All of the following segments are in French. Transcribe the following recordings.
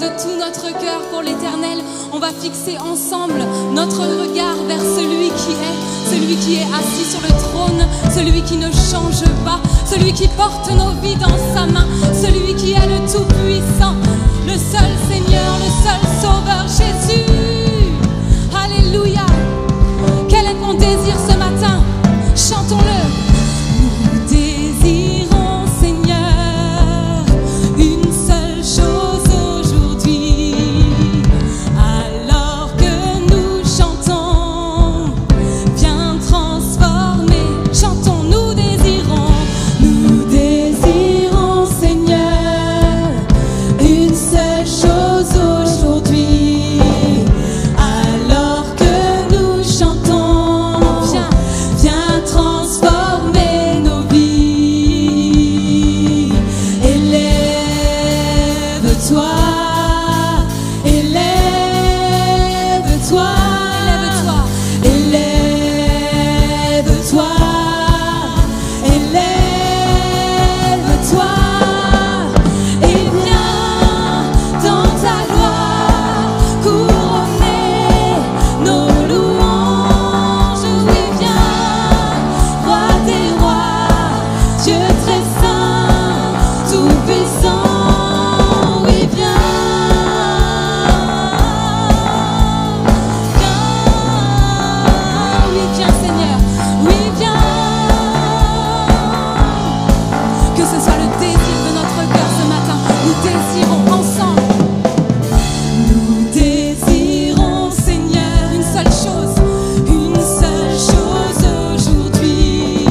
de tout notre cœur pour l'Éternel, on va fixer ensemble notre regard vers celui qui est assis sur le trône, celui qui ne change pas, celui qui porte nos vies dans sa main, celui qui est le Tout-Puissant, le seul Seigneur, le seul Sauveur, Jésus. Alléluia. Quel est ton désir ce matin? Chantons-le. Nous désirons, Seigneur, une seule chose aujourd'hui. Alors que nous chantons, viens transformer. Chantons, nous désirons, Seigneur, une seule chose aujourd'hui. Alors que nous chantons, viens transformer nos vies. Élève-toi, élève-toi, élève-toi, élève-toi, élève-toi, et viens dans ta gloire couronner nos louanges. Oui, viens, roi des rois, Dieu très saint, tout puissant. Oui, viens, oui, viens, Seigneur, oui, viens. Que ce soit le désir de notre cœur ce matin, nous désirons ensemble. Nous désirons, Seigneur, une seule chose aujourd'hui.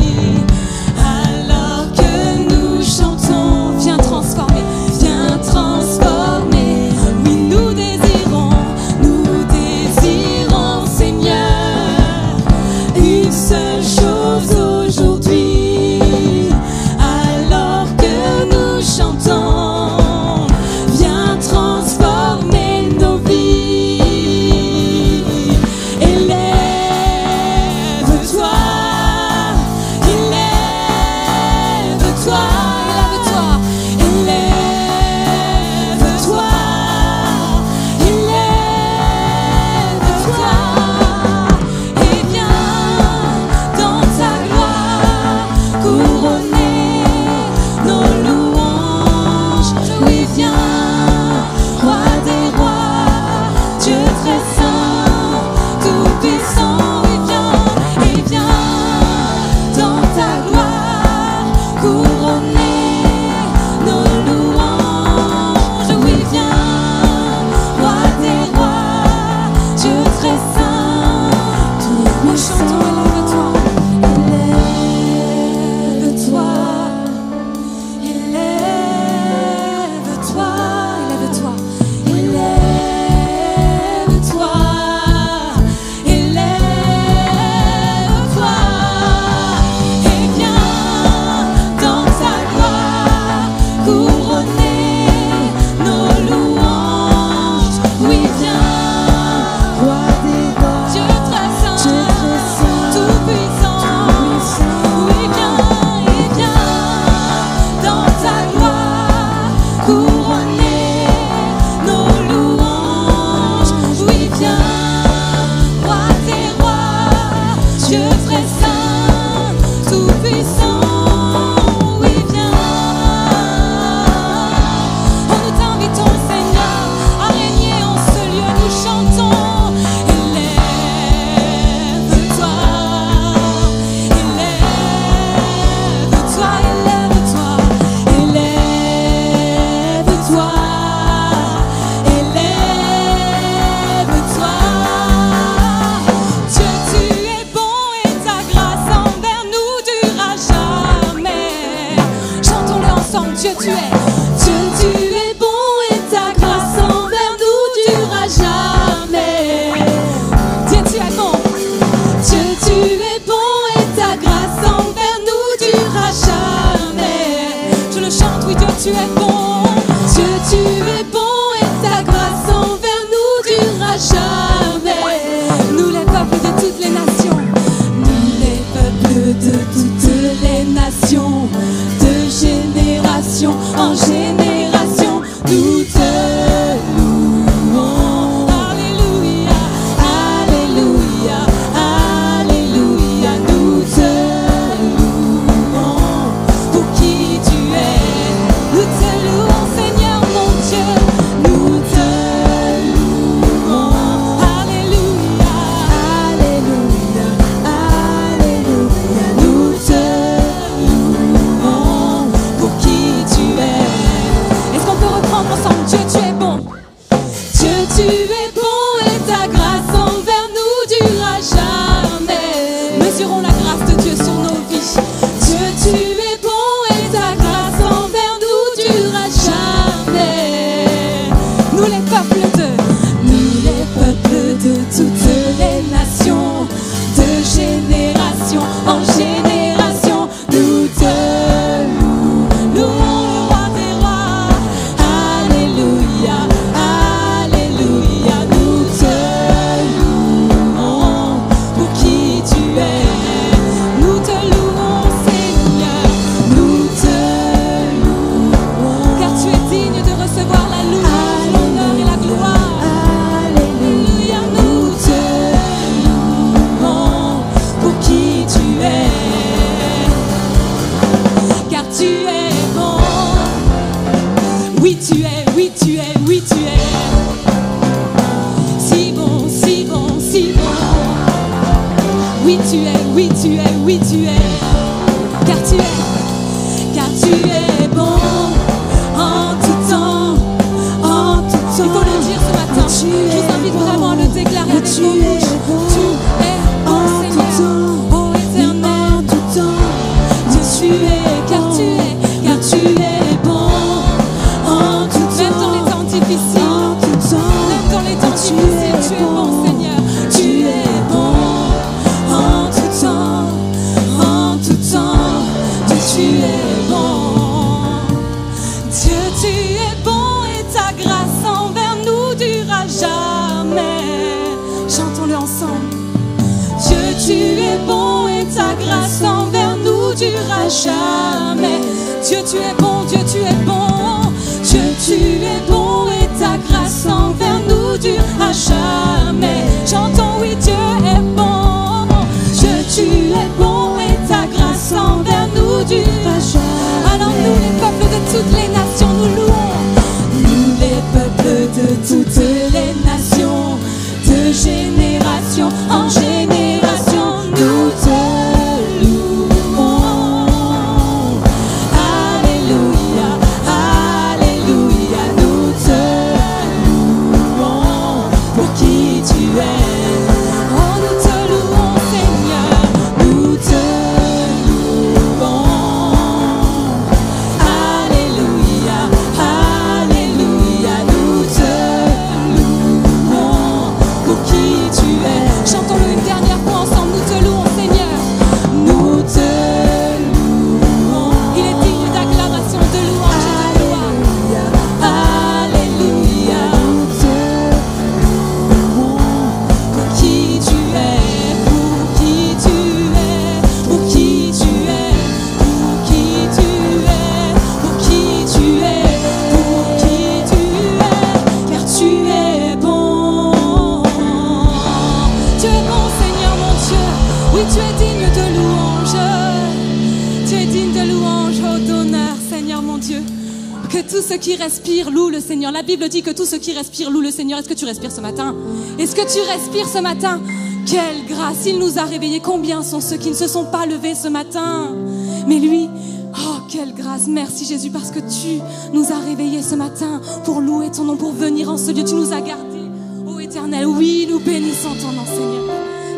Alors que nous chantons, viens transformer, viens transformer. Oui, nous désirons, Seigneur, une seule chose aujourd'hui. Alors que nous chantons, viens transformer nos vies. Élève-toi, élève-toi, élève-toi, élève-toi, élève-toi, et viens dans ta gloire couronner nos louanges. Oui, viens, roi des rois, Dieu très saint, tout puissant. Oui, viens, et viens dans ta gloire couronner nos louanges. Oui, viens, roi des rois, Dieu très saint, tout puissant. Nous chantons, élève-toi, élève-toi, élève-toi, élève-toi, élève-toi, élève-toi, et viens dans ta gloire couronner nos louanges. Oui, viens, roi des rois, Dieu très saint, tout puissant. Oui, viens, et viens dans ta gloire couronner nos louanges. Oui, viens, roi des rois, Dieu très saint, tout puissant. Oui, viens. Oh, nous t'invitons, Seigneur, à régner en ce lieu. Nous chantons. Élève-toi, élève-toi, élève-toi, élève-toi, élève-toi. Dieu, tu es bon et ta grâce envers nous durera jamais. Chantons-le ensemble. Dieu, tu es bon et ta grâce envers nous durera jamais. Dieu, tu es bon. Dieu, tu es bon et ta grâce envers nous durera jamais. Je le chante, oui, Dieu, tu es bon. Dieu, tu es bon et ta grâce envers nous durera jamais. Nous, les peuples de toutes les nations, nous, les peuples de toutes les nations, de génération en génération, nous te louons. Oui, tu es, oui, tu es, oui, tu es. Si bon, si bon, si bon. Oui, tu es, oui, tu es, oui, tu es. Car tu es bon en tout temps, en tout temps. Il faut le dire ce matin. Je vous invite vraiment à le déclarer avec vos bouches. Tu es bon, Seigneur. Oh éternel, en tout temps. Dieu, tu es, car tu es bon en tout temps. Même dans les temps difficiles, en tout temps. Même dans les temps difficiles, tu es bon, Seigneur. Tu es bon en tout temps, en tout temps. Dieu, tu es bon. Dieu, tu es bon et ta grâce envers nous durera jamais. Chantons-le ensemble. Dieu, tu es bon et ta grâce envers nous durera jamais. Dieu, tu es bon, Dieu, tu es bon. Dieu, tu es bon et ta grâce envers nous durera jamais. Chantons, oui, Dieu est bon. Dieu, tu es bon et ta grâce envers nous durera jamais. Alors nous, les peuples de toutes les nations, nous louons. Nous, les peuples de toutes les nations, de génération en génération, nous te louons. Alléluia, alléluia, nous te louons pour qui tu es. Oh, nous te louons, Seigneur, nous te louons. Alléluia, alléluia, nous te louons pour qui tu es. Chantons-le une dernière fois ensemble, nous te louons, Seigneur. Nous te louons. Il est digne d'acclamation, de louange et de gloire. Alléluia, nous te louons pour qui tu es, pour qui tu es, pour qui tu es, pour qui tu es, pour qui tu es, pour qui tu es, car tu es bon. Tu es bon, Seigneur mon Dieu. Oui, tu es digne de louange. Tu es digne de louange, oh d'honneur, Seigneur mon Dieu. Que tout ce qui respire loue le Seigneur. La Bible dit que tout ce qui respire loue le Seigneur. Est-ce que tu respires ce matin? Est-ce que tu respires ce matin? Quelle grâce! Il nous a réveillés. Combien sont ceux qui ne se sont pas levés ce matin? Mais lui, oh quelle grâce! Merci Jésus, parce que tu nous as réveillés ce matin pour louer ton nom, pour venir en ce lieu. Tu nous as gardés, ô Éternel. Oui, nous bénissons ton nom, Seigneur.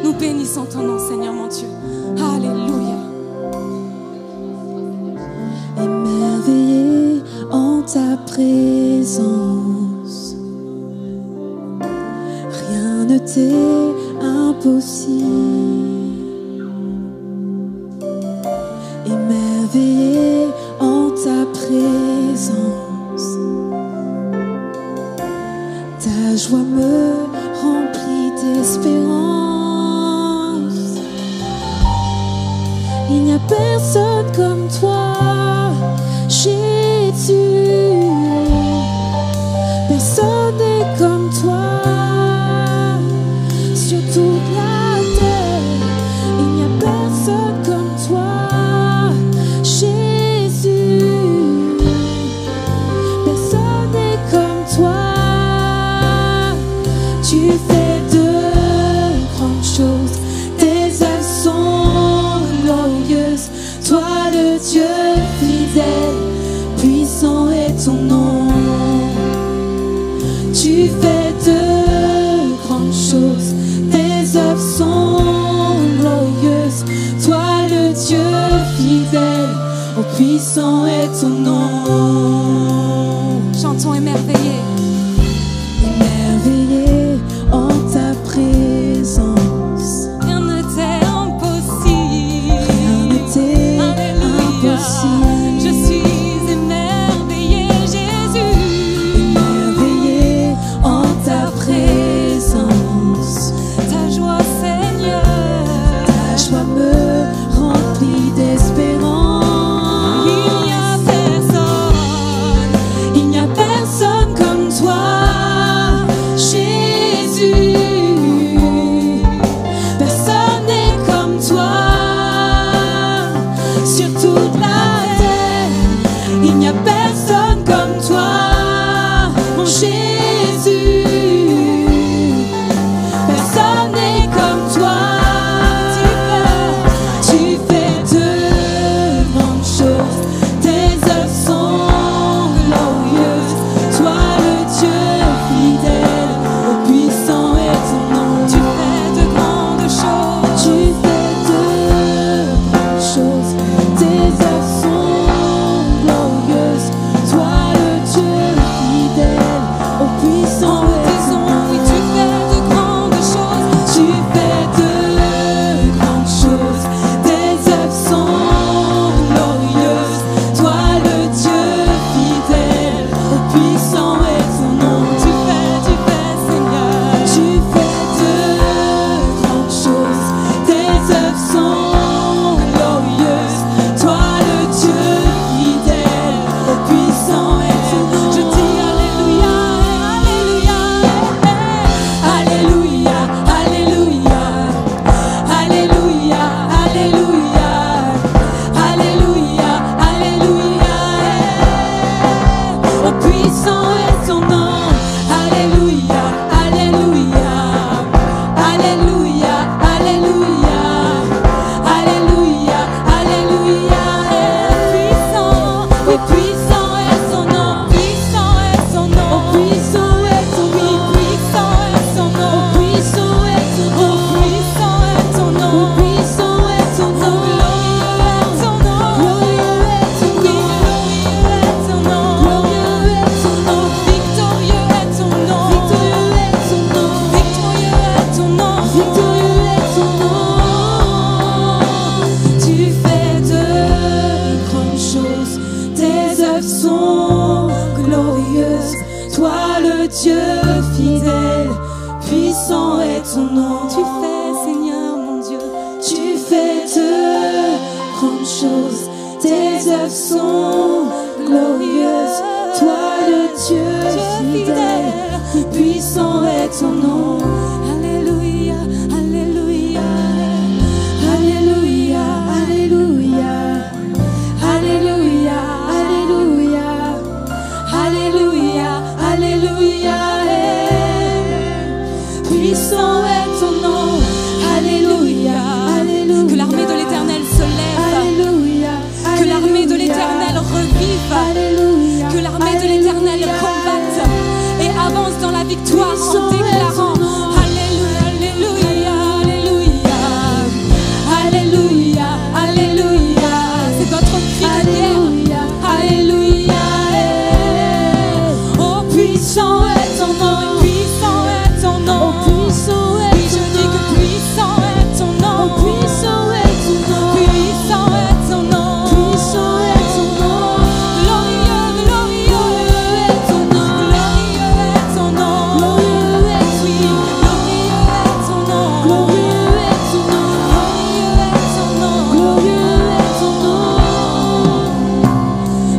Nous bénissons ton nom, Seigneur mon Dieu. Alléluia. Émerveillé en ta présence, rien ne t'est impossible. Émerveillé en ta présence, ta joie me remplit d'espérance. Il n'y a personne comme toi, Jésus. Personne n'est comme toi sur toute la terre. Il n'y a personne comme toi, Jésus. Personne n'est comme toi. Tu fais de grandes choses, tes œuvres sont glorieuses. Toi le Dieu fidèle, puissant est ton nom. Tu fais de grandes choses, tes œuvres sont glorieuses. Toi le Dieu fidèle, oh puissant est ton nom. Chantons émerveillés. Émerveillé en ta présence, Rien ne t'est impossible. rien ne t'est Alléluia. impossible. Je suis émerveillé, Jésus. Émerveillé en ta présence, Ta joie, Seigneur. ta joie me remplit d'espérance. Il n'y a personne sont glorieuses. Toi le Dieu fidèle, puissant est ton nom. Tu fais, Seigneur mon Dieu, Tu fais de grandes choses, tes œuvres sont glorieuses. Toi le Dieu fidèle, puissant est ton nom. Alléluia, Alléluia. Alléluia, Alléluia, Alléluia, Alléluia, Alléluia, Alléluia. Puissant est ton nom. Alléluia, Alléluia. Que l'armée de l'Éternel se lève, Alléluia, que l'armée de l'Éternel revive, Alléluia, que l'armée de l'Éternel combatte et avance dans la victoire en déclarant Alléluia, Alléluia, Alléluia, Alléluia, Alléluia. C'est votre cri de guerre. Alléluia. Oh, puissant est ton nom, puissant est ton nom. Puissant est Oui, je dis que puissant est ton nom. puissant est ton nom. Puissant est ton nom. Puissant est ton nom. Glorieux, glorieux est ton nom. Glorieux est ton nom. Glorieux est ton Oui, nom. glorieux est ton nom. Glorieux est ton nom. Glorieux est ton nom. Glorieux est ton nom.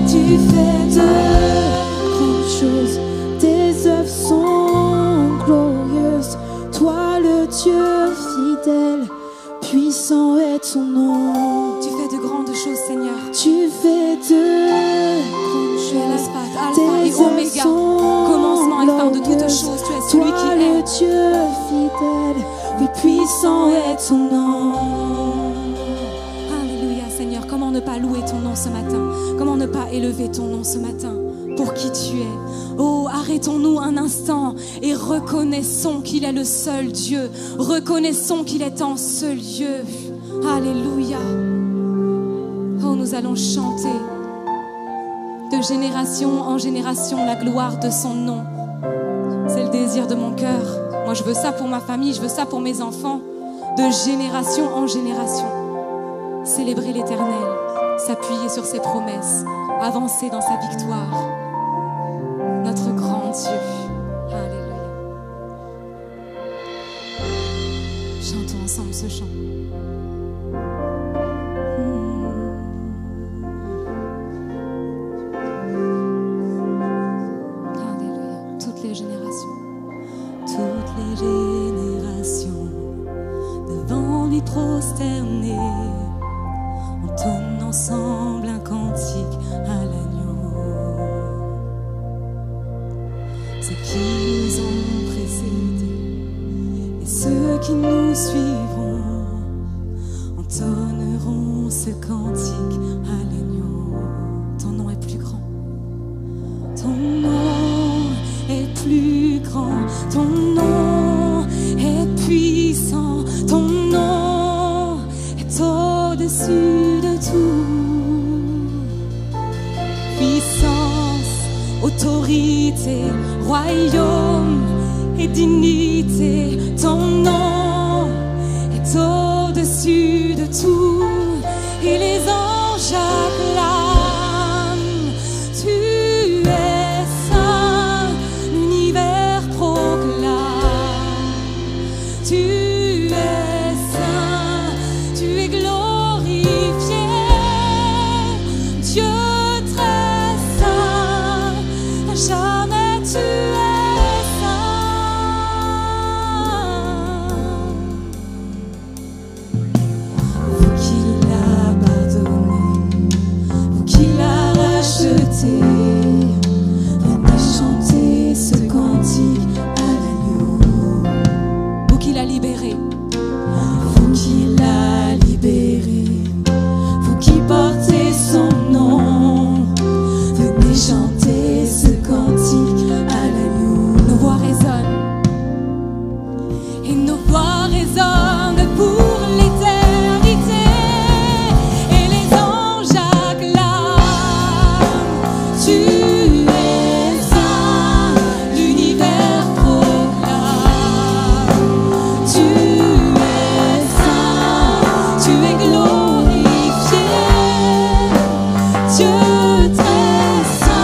Tu fais de grandes choses, tes œuvres sont glorieuses. Toi le Dieu fidèle, puissant est ton nom. Tu fais de grandes choses, Seigneur. Tu fais de grandes Tu es choses, Alpha et tes œuvres Oméga, sont commencement et fin de toutes glorieuses. choses. Tu es celui Toi qui le est. Dieu fidèle, oui, puissant est ton nom. Alléluia, Seigneur. Comment ne pas louer ton nom ce matin? Comment ne pas élever ton nom ce matin pour qui tu es? Oh, arrêtons-nous un instant et reconnaissons qu'il est le seul Dieu. Reconnaissons qu'il est en ce lieu. Alléluia. Oh, nous allons chanter de génération en génération la gloire de son nom. C'est le désir de mon cœur. Moi, je veux ça pour ma famille, je veux ça pour mes enfants. De génération en génération. Célébrer l'Éternel, s'appuyer sur ses promesses, avancer dans sa victoire. Notre grand Dieu. Alléluia. Chantons ensemble ce chant. Alléluia. Toutes les générations. Toutes les générations devant lui prosterner, entonnent ensemble un cantique à l'agneau. Ceux qui nous ont précédés et ceux qui nous suivront entonneront ce cantique à l'agneau. Ton nom est plus grand. Ton nom est plus grand. Ton nom est puissant. Ton nom est au-dessus de tout. Puissance, autorité, royaume et dignité. Ton nom est au-dessus de tout. Et les anges acclament. Tu es saint, l'univers proclame. Tu es saint, tu es glorifié. Dieu très saint, à jamais tu es saint. Vous qui l'a pardonné, vous qui l'a racheté, venez chanter ce cantique à l'agneau. Vous qui l'a libéré, vous qui l'a libéré, vous qui portez son nom, venez chanter ce cantique à l'agneau. Nos voix résonnent et nos voix résonnent pour l'éternité. Et les anges acclament. Tu es saint, l'univers proclame. Tu es saint, tu es glorifié. Dieu très saint.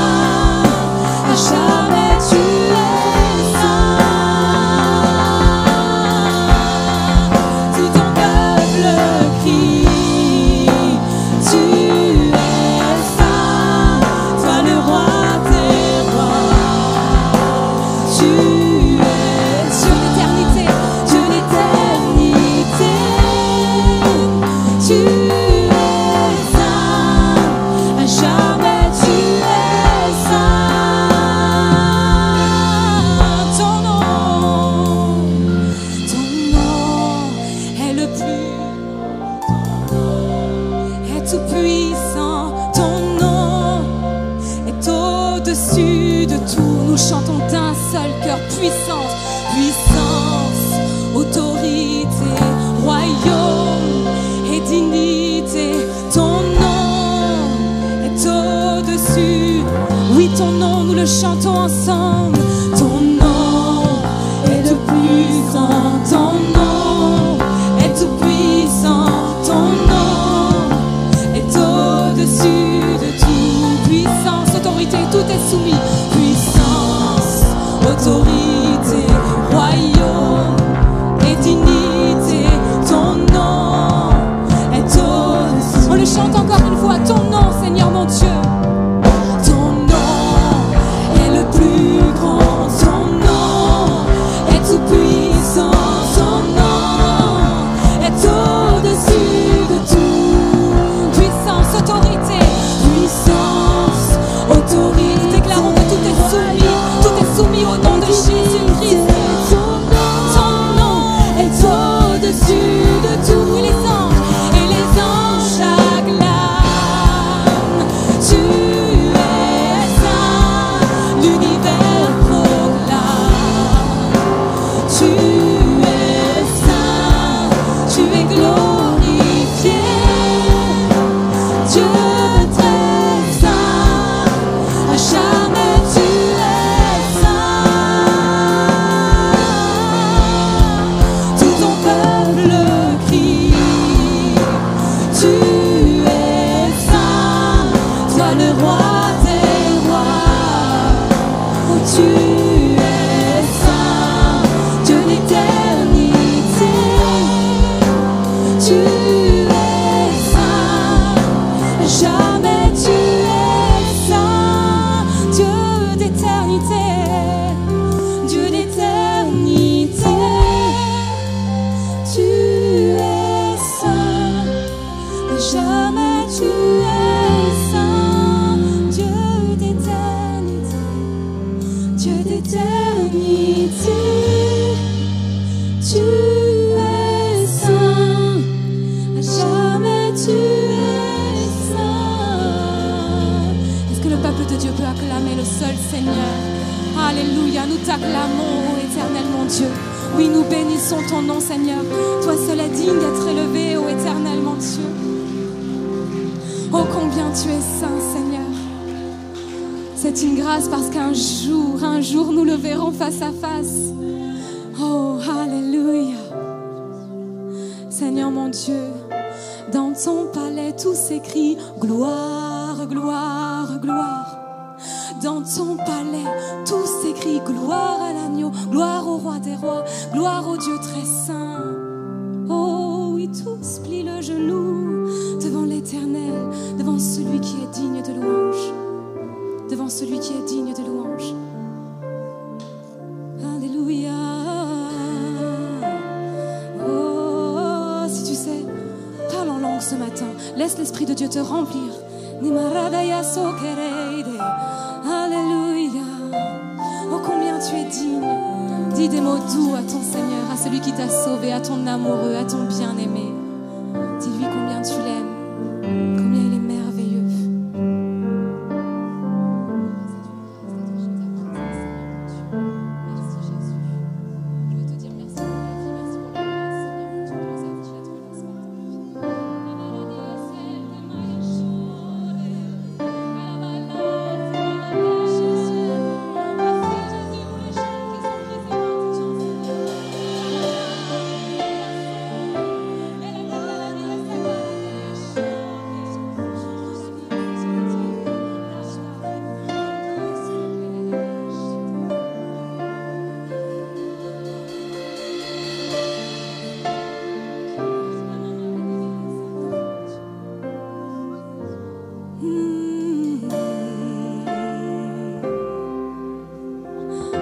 au-dessus de tout. Nous chantons d'un seul cœur, puissance, puissance, autorité, royaume et dignité. Ton nom est au-dessus. Oui, ton nom, nous le chantons ensemble. Ton nom est le plus grand. Ton nom est tout puissant. Ton nom est au-dessus de tout. Puissance, autorité, tout est soumis. Puissance, autorité, royaume et dignité. Ton nom est au-dessus. On le chante encore une fois. Ton nom, Seigneur mon Dieu. Ton nom est le plus grand. Ton nom est tout puissant. Ton nom est au-dessus de tout. Puissance, autorité, puissance, autorité. Déclarons que tout est soumis au nom de Jésus-Christ. Ton nom est au-dessus de tout. Et les anges acclament. Tu es saint, l'univers proclame. Tu es saint, tu es glorifié. Dieu très saint, à jamais tu es saint. Tout ton peuple crie. Tu es saint, toi le roi des rois. Oh, tu es saint, Dieu d'éternité. Tu es saint, jamais tu es saint. Dieu d'éternité, Dieu d'éternité. Tu es saint, jamais tu es saint. Dieu d'éternité, Dieu d'éternité. Tu es saint, jamais tu es saint. Est-ce que le peuple de Dieu peut acclamer le seul Seigneur? Alléluia, nous t'acclamons, ô éternel mon Dieu. Oui, nous bénissons ton nom, Seigneur. Toi seul est digne d'être élevé, ô éternel mon Dieu. Oh, combien tu es saint, Seigneur. C'est une grâce parce qu'un jour, nous le verrons face à face. Oh, alléluia. Seigneur mon Dieu, dans ton palais tout s'écrie gloire, gloire, gloire. Dans ton palais tout s'écrit gloire à l'agneau, gloire au roi des rois, gloire au Dieu très saint. Oh oui, tous plient le genou devant l'Éternel, devant celui qui est digne de louange, devant celui qui est digne de louange. Alléluia. Oh, si tu sais, parle en langue ce matin, laisse l'Esprit de Dieu te remplir. Alléluia. Oh, combien tu es digne. Dis des mots doux à ton Seigneur, à celui qui t'a sauvé, à ton amoureux, à ton bien-aimé. Dis-lui combien tu l'aimes, combien il est merveilleux. Merci Jésus. Je veux te dire merci pour la vie, merci pour la grâce, Seigneur. Tu nous as dit à toi ce matin.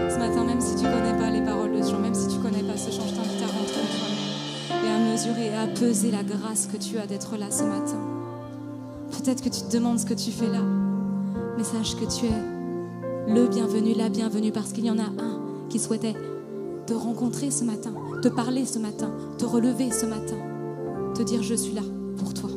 Ce matin, même si tu ne connais pas les paroles de ce chant, même si tu ne connais pas ce chant, je t'invite à rentrer en toi-même et à mesurer et à peser la grâce que tu as d'être là ce matin. Peut-être que tu te demandes ce que tu fais là, mais sache que tu es le bienvenu, la bienvenue, parce qu'il y en a un qui souhaitait te rencontrer ce matin, te parler ce matin, te relever ce matin, te dire je suis là pour toi.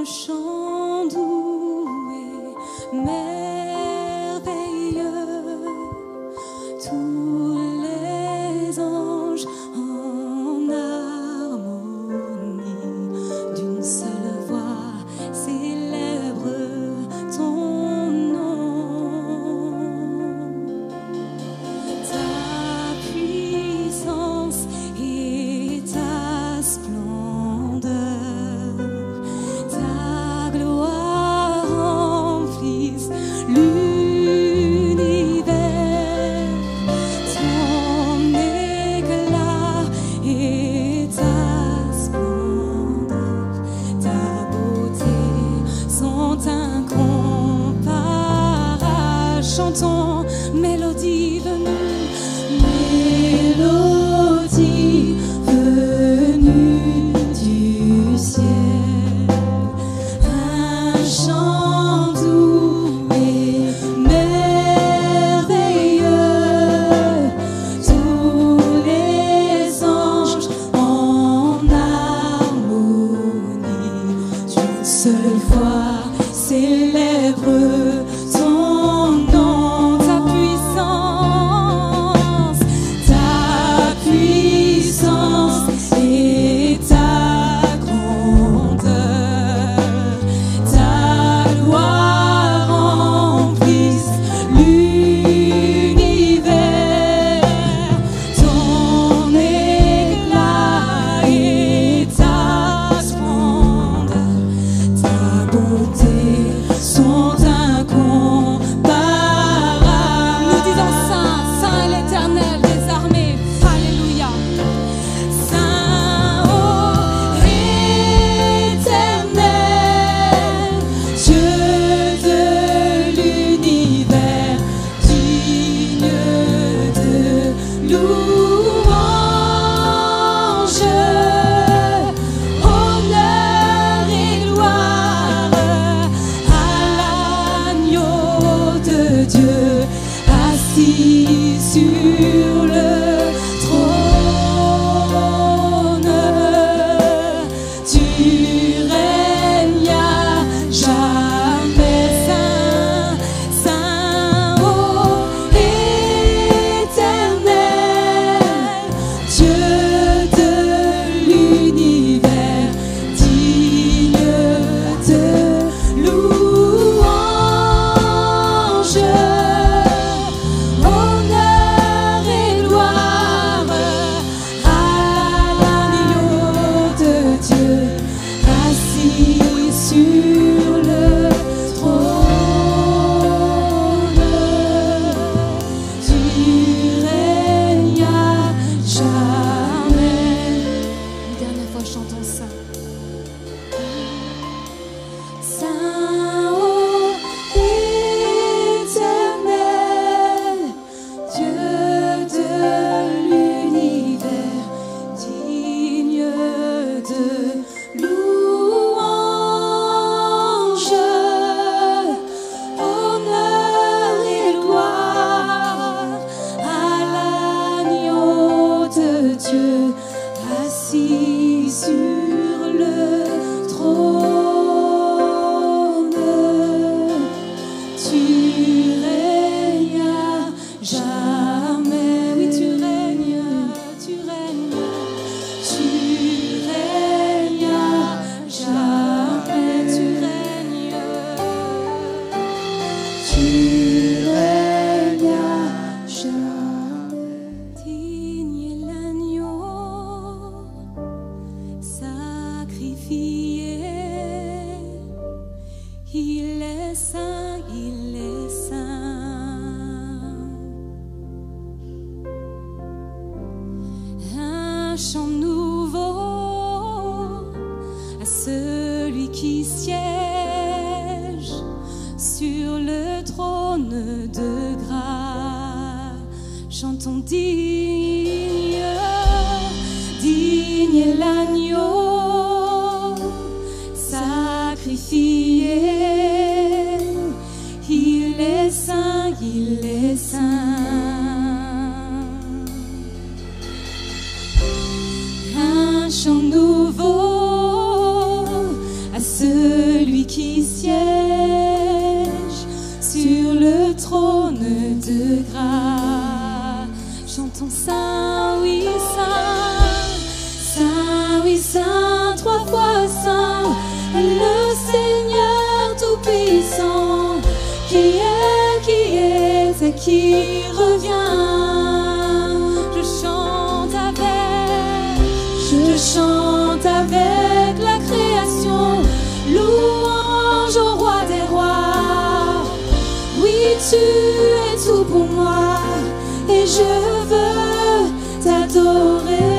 chant doux et merveilleux, tous les anges en harmonie d'une seule voix célèbrent ton nom. Ta puissance et ta splendeur, ta gloire remplissent l'univers. Ton éclat et ta splendeur, ta beauté sont incomparables. Chantons, mélodie venue, mélodie venue du ciel, un chant doux et merveilleux, tous les anges en harmonie d'une seule voix célèbrent ton nom. Ta puissance et ta grandeur, ta gloire remplissent l'univers. Ton éclat et ta splendeur, ta beauté sont incomparables. Nous disons Saint, Saint est l'Éternel des armées. Alléluia. Saint, ô Éternel, Dieu de l'univers, digne de louange, honneur et gloire à l'agneau de Dieu assis sur le trône. Tu règnes à jamais. Saint, Saint, ô Éternel, Dieu de l'univers, digne de louange, honneur et gloire à l'agneau de Dieu assis sur le trône. Tu règnes à jamais. Une dernière fois, chantons ça. Saint, ô Éternel, Dieu de l'univers, digne de louange, honneur et gloire à l'agneau de Dieu assis sur le trône. Tu règnes à jamais. Oui, tu règnes, tu règnes, tu règnes à jamais. Tu règnes, tu règnes à jamais. Digne est l'agneau sacrifié. Il est saint, il est saint. Un chant nouveau à celui qui siège sur le trône de grâce. Chantons digne, digne est l'agneau sacrifié. Il est saint, il est saint. Un chant nouveau à celui lui qui siège sur le trône de grâce. Chantons Saint, oui, Saint, Saint, oui, Saint, trois fois Saint, le Seigneur Tout-Puissant, qui est et qui revient. Je chante avec la création, louange au roi des rois. Oui, tu es tout pour moi et je veux t'adorer.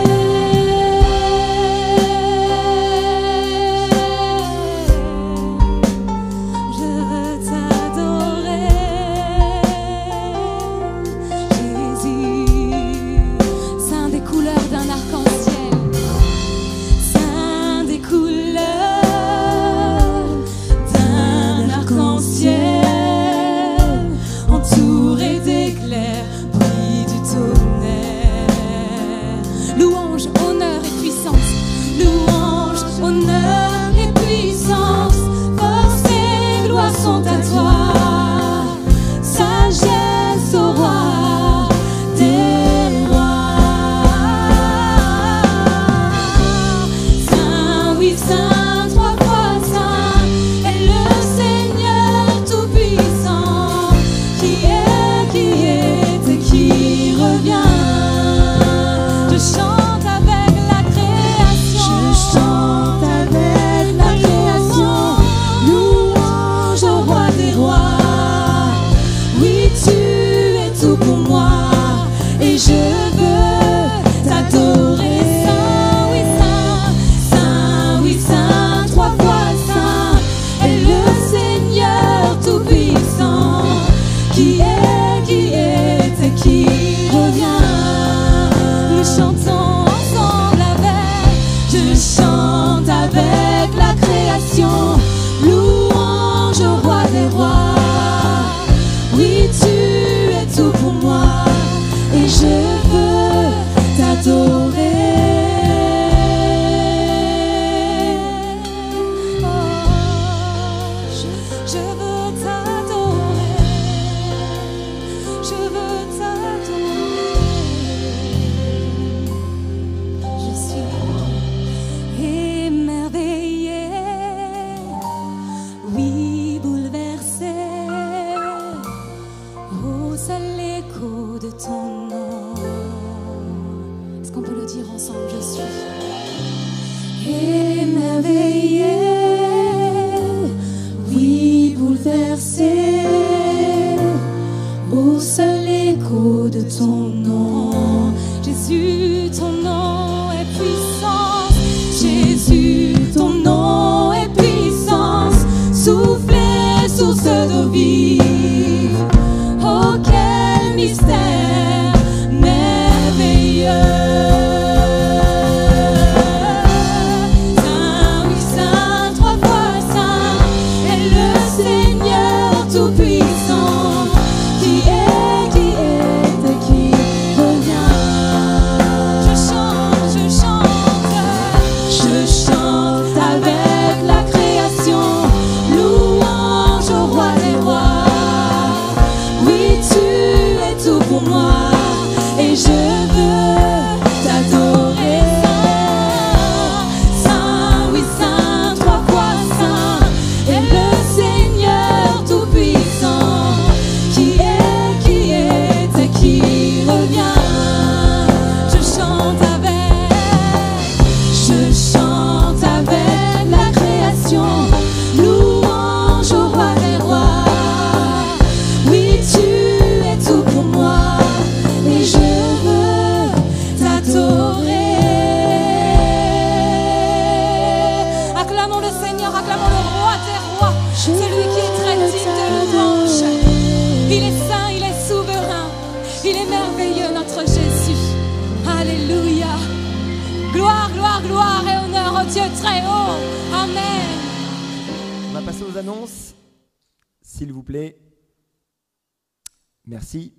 Merci.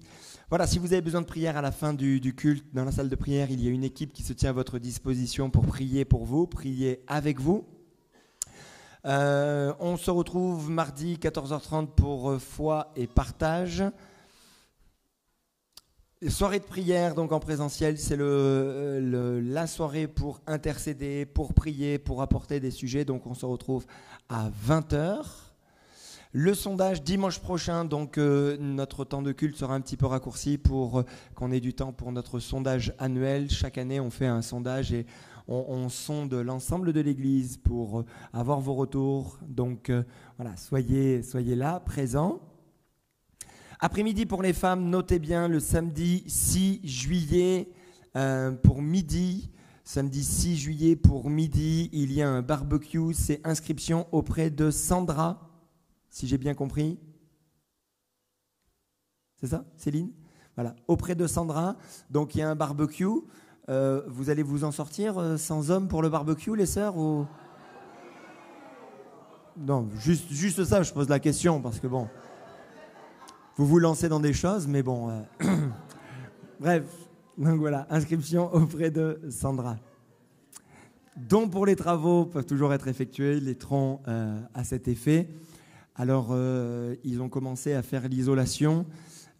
Voilà, si vous avez besoin de prière à la fin du culte, dans la salle de prière, il y a une équipe qui se tient à votre disposition pour prier pour vous, prier avec vous. On se retrouve mardi 14h30 pour foi et partage. Soirée de prière donc en présentiel, c'est la soirée pour intercéder, pour prier, pour apporter des sujets. Donc on se retrouve à 20h. Le sondage dimanche prochain, donc notre temps de culte sera un petit peu raccourci pour qu'on ait du temps pour notre sondage annuel. Chaque année on fait un sondage et on sonde l'ensemble de l'Église pour avoir vos retours. Donc voilà, soyez là, présents. Après-midi pour les femmes, notez bien le samedi 6 juillet pour midi. Samedi 6 juillet pour midi, il y a un barbecue. C'est inscription auprès de Sandra, si j'ai bien compris. C'est ça, Céline ? Voilà, auprès de Sandra. Donc il y a un barbecue. Vous allez vous en sortir sans hommes pour le barbecue, les sœurs ou... Non, juste ça, je pose la question parce que bon... Vous vous lancez dans des choses, mais bon... Bref, donc voilà, inscription auprès de Sandra. Dons pour les travaux peuvent toujours être effectués, les troncs à cet effet. Alors, ils ont commencé à faire l'isolation.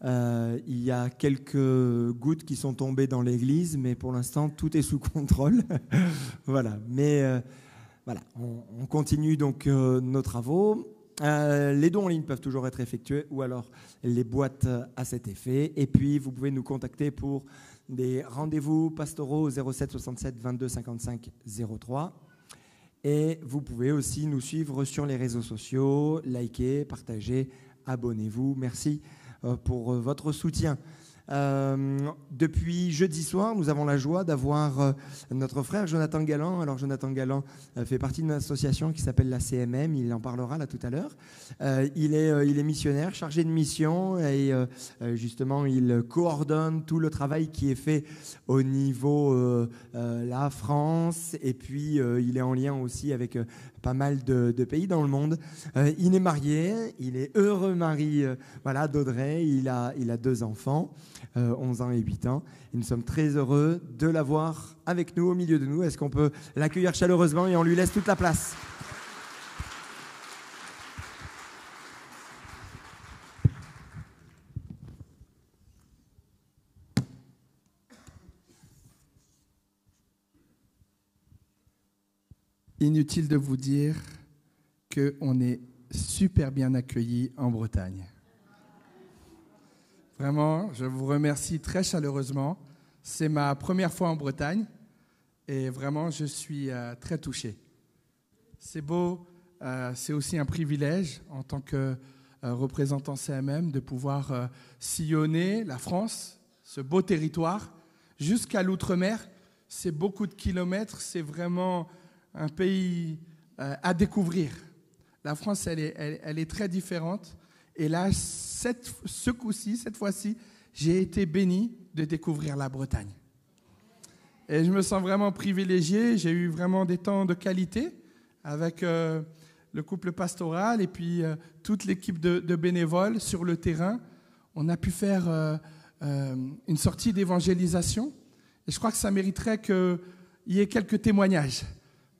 Il y a quelques gouttes qui sont tombées dans l'église, mais pour l'instant, tout est sous contrôle. Voilà, mais voilà, on continue donc nos travaux. Les dons en ligne peuvent toujours être effectués ou alors les boîtes à cet effet. Et puis, vous pouvez nous contacter pour des rendez-vous pastoraux au 07 67 22 55 03. Et vous pouvez aussi nous suivre sur les réseaux sociaux, liker, partager, abonnez-vous. Merci pour votre soutien. Depuis jeudi soir, nous avons la joie d'avoir notre frère Jonathan Galland. Alors Jonathan Galland fait partie d'une association qui s'appelle la CMM, il en parlera là tout à l'heure. Il est missionnaire, chargé de mission et justement il coordonne tout le travail qui est fait au niveau la France et puis il est en lien aussi avec pas mal de pays dans le monde. Il est marié, il est heureux mari voilà, d'Audrey, il a 2 enfants. 11 ans et 8 ans. Et nous sommes très heureux de l'avoir avec nous, au milieu de nous. Est-ce qu'on peut l'accueillir chaleureusement et on lui laisse toute la place ? Inutile de vous dire qu'on est super bien accueillis en Bretagne. Vraiment, je vous remercie très chaleureusement. C'est ma première fois en Bretagne et vraiment, je suis très touché. C'est beau, c'est aussi un privilège en tant que représentant CMM de pouvoir sillonner la France, ce beau territoire, jusqu'à l'outre-mer. C'est beaucoup de kilomètres, c'est vraiment un pays à découvrir. La France, elle est très différente. Et là, cette fois-ci, j'ai été béni de découvrir la Bretagne. Et je me sens vraiment privilégié. J'ai eu vraiment des temps de qualité avec le couple pastoral et puis toute l'équipe de bénévoles sur le terrain. On a pu faire une sortie d'évangélisation. Et je crois que ça mériterait qu'il y ait quelques témoignages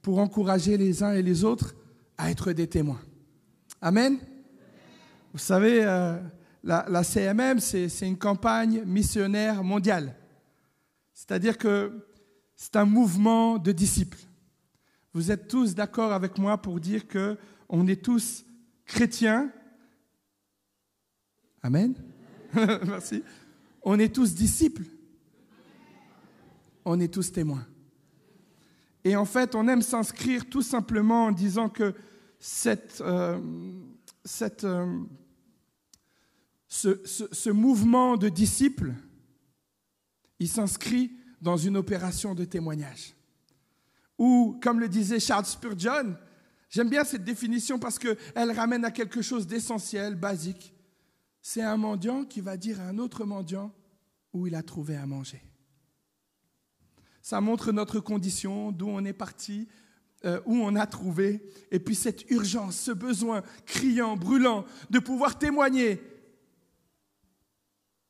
pour encourager les uns et les autres à être des témoins. Amen. Vous savez, la CMM, c'est une campagne missionnaire mondiale. C'est-à-dire que c'est un mouvement de disciples. Vous êtes tous d'accord avec moi pour dire qu'on est tous chrétiens. Amen. Merci. On est tous disciples. On est tous témoins. Et en fait, on aime s'inscrire tout simplement en disant que ce mouvement de disciples, il s'inscrit dans une opération de témoignage. Ou, comme le disait Charles Spurgeon, j'aime bien cette définition parce qu'elle ramène à quelque chose d'essentiel, basique. C'est un mendiant qui va dire à un autre mendiant où il a trouvé à manger. Ça montre notre condition, d'où on est parti, où on a trouvé. Et puis cette urgence, ce besoin criant, brûlant, de pouvoir témoigner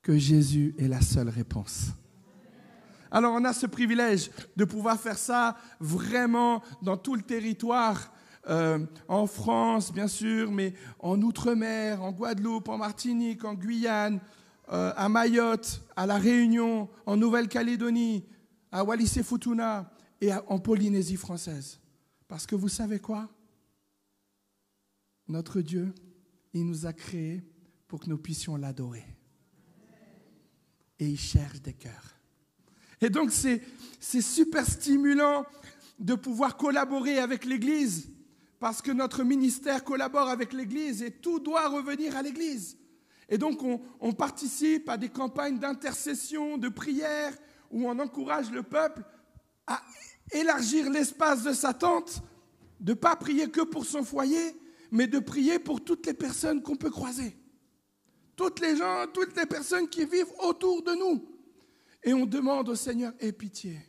que Jésus est la seule réponse. Alors on a ce privilège de pouvoir faire ça vraiment dans tout le territoire en France, bien sûr, mais en Outre-mer, en Guadeloupe, en Martinique, en Guyane, à Mayotte, à La Réunion, en Nouvelle-Calédonie, à Wallis-et-Futuna et en Polynésie française. Parce que vous savez quoi? Notre Dieu, il nous a créés pour que nous puissions l'adorer. Et il cherche des cœurs. Et donc, c'est super stimulant de pouvoir collaborer avec l'Église, parce que notre ministère collabore avec l'Église et tout doit revenir à l'Église. Et donc, on participe à des campagnes d'intercession, de prière, où on encourage le peuple à élargir l'espace de sa tente, de ne pas prier que pour son foyer, mais de prier pour toutes les personnes qu'on peut croiser. Toutes les gens, toutes les personnes qui vivent autour de nous. Et on demande au Seigneur, aie pitié,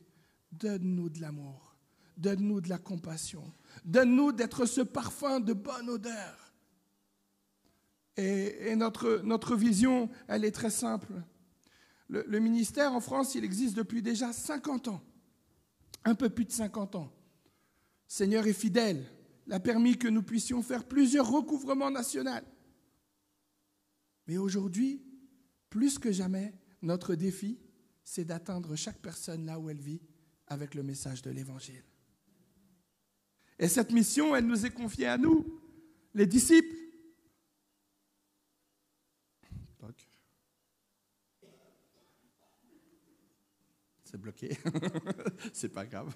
donne-nous de l'amour, donne-nous de la compassion, donne-nous d'être ce parfum de bonne odeur. Et notre vision, elle est très simple. Le ministère en France, il existe depuis déjà 50 ans, un peu plus de 50 ans. Le Seigneur est fidèle, il a permis que nous puissions faire plusieurs recouvrements nationaux. Mais aujourd'hui, plus que jamais, notre défi, c'est d'atteindre chaque personne là où elle vit avec le message de l'Évangile. Et cette mission, elle nous est confiée à nous, les disciples. C'est bloqué, c'est pas grave.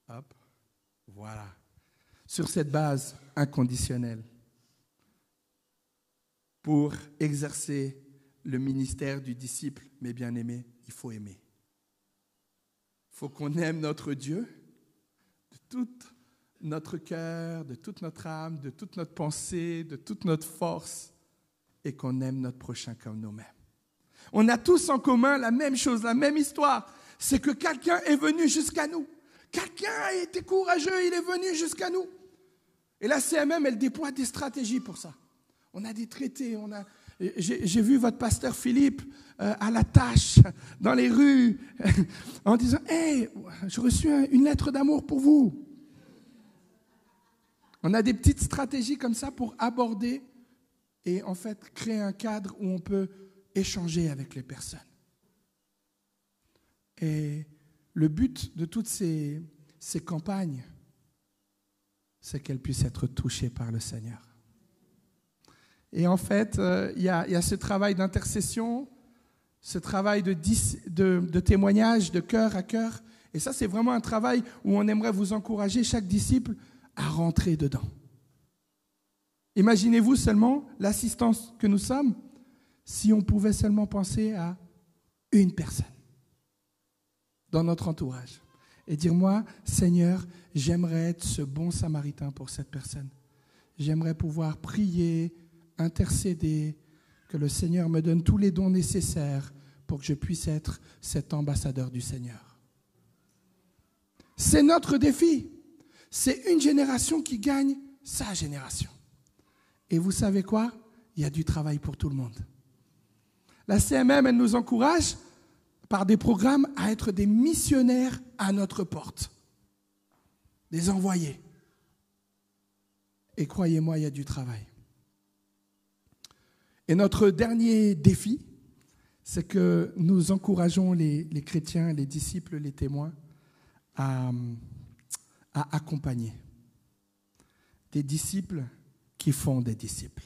Hop, voilà. Sur cette base inconditionnelle, pour exercer le ministère du disciple, mes bien-aimés, il faut aimer. Il faut qu'on aime notre Dieu de tout notre cœur, de toute notre âme, de toute notre pensée, de toute notre force, et qu'on aime notre prochain comme nous-mêmes. On a tous en commun la même chose, la même histoire. C'est que quelqu'un est venu jusqu'à nous. Quelqu'un a été courageux, il est venu jusqu'à nous. Et la CMM, elle déploie des stratégies pour ça. On a des traités, j'ai vu votre pasteur Philippe à la tâche, dans les rues, en disant « Hey, j'ai reçu une lettre d'amour pour vous ». On a des petites stratégies comme ça pour aborder et en fait créer un cadre où on peut échanger avec les personnes. Et le but de toutes ces campagnes, c'est qu'elles puissent être touchées par le Seigneur. Et en fait, il y a ce travail d'intercession, ce travail de témoignage de cœur à cœur. Et ça, c'est vraiment un travail où on aimerait vous encourager, chaque disciple, à rentrer dedans. Imaginez-vous seulement l'assistance que nous sommes si on pouvait seulement penser à une personne dans notre entourage et dire, moi, Seigneur, j'aimerais être ce bon samaritain pour cette personne. J'aimerais pouvoir prier, intercéder, que le Seigneur me donne tous les dons nécessaires pour que je puisse être cet ambassadeur du Seigneur. C'est notre défi. C'est une génération qui gagne sa génération. Et vous savez quoi? Il y a du travail pour tout le monde. La CMM, elle nous encourage par des programmes à être des missionnaires à notre porte, des envoyés. Et croyez-moi, il y a du travail. Et notre dernier défi, c'est que nous encourageons les chrétiens, les disciples, les témoins à accompagner des disciples qui font des disciples.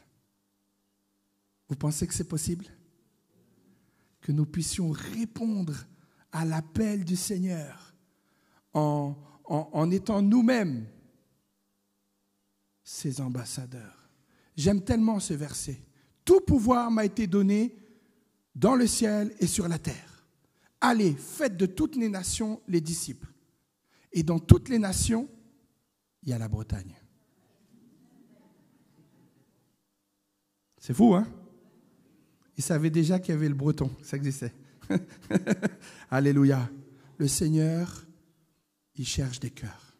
Vous pensez que c'est possible? Que nous puissions répondre à l'appel du Seigneur en étant nous-mêmes ses ambassadeurs. J'aime tellement ce verset. Tout pouvoir m'a été donné dans le ciel et sur la terre. Allez, faites de toutes les nations les disciples. Et dans toutes les nations, il y a la Bretagne. C'est fou, hein? Ils savaient déjà qu'il y avait le breton, ça existait. Alléluia. Le Seigneur, il cherche des cœurs.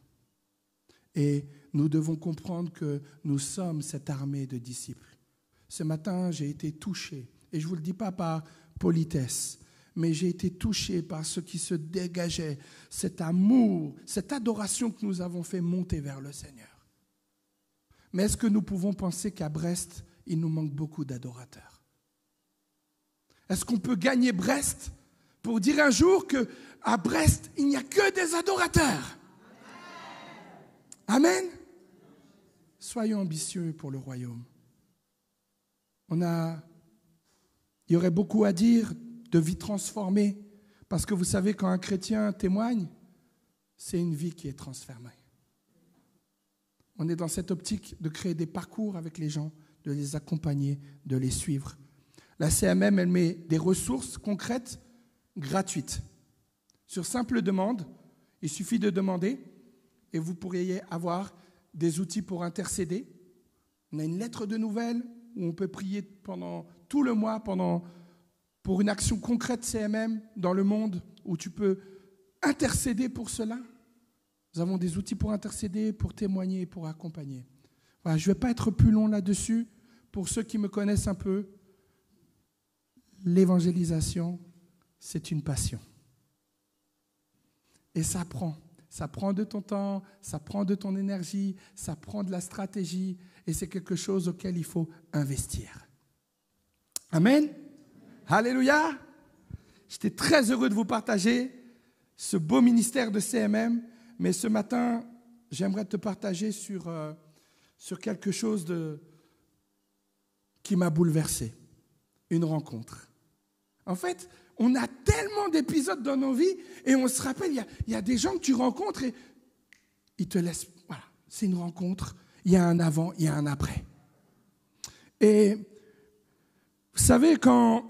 Et nous devons comprendre que nous sommes cette armée de disciples. Ce matin, j'ai été touché, et je ne vous le dis pas par politesse, mais j'ai été touché par ce qui se dégageait, cet amour, cette adoration que nous avons fait monter vers le Seigneur. Mais est-ce que nous pouvons penser qu'à Brest, il nous manque beaucoup d'adorateurs? Est-ce qu'on peut gagner Brest pour dire un jour qu'à Brest, il n'y a que des adorateurs? Amen. Soyons ambitieux pour le royaume. Il y aurait beaucoup à dire de vie transformée, parce que vous savez, quand un chrétien témoigne, c'est une vie qui est transformée. On est dans cette optique de créer des parcours avec les gens, de les accompagner, de les suivre. La CMM, elle met des ressources concrètes, gratuites. Sur simple demande, il suffit de demander et vous pourriez avoir des outils pour intercéder. On a une lettre de nouvelles où on peut prier pendant tout le mois pour une action concrète CMM dans le monde où tu peux intercéder pour cela. Nous avons des outils pour intercéder, pour témoigner, pour accompagner. Voilà, je ne vais pas être plus long là-dessus. Pour ceux qui me connaissent un peu, l'évangélisation, c'est une passion. Et ça prend. Ça prend de ton temps, ça prend de ton énergie, ça prend de la stratégie, et c'est quelque chose auquel il faut investir. Amen. Alléluia. J'étais très heureux de vous partager ce beau ministère de CMM, mais ce matin, j'aimerais te partager sur quelque chose qui m'a bouleversé, une rencontre. En fait, on a tellement d'épisodes dans nos vies et on se rappelle, il y a des gens que tu rencontres et ils te laissent, voilà, c'est une rencontre, il y a un avant, il y a un après. Et vous savez, quand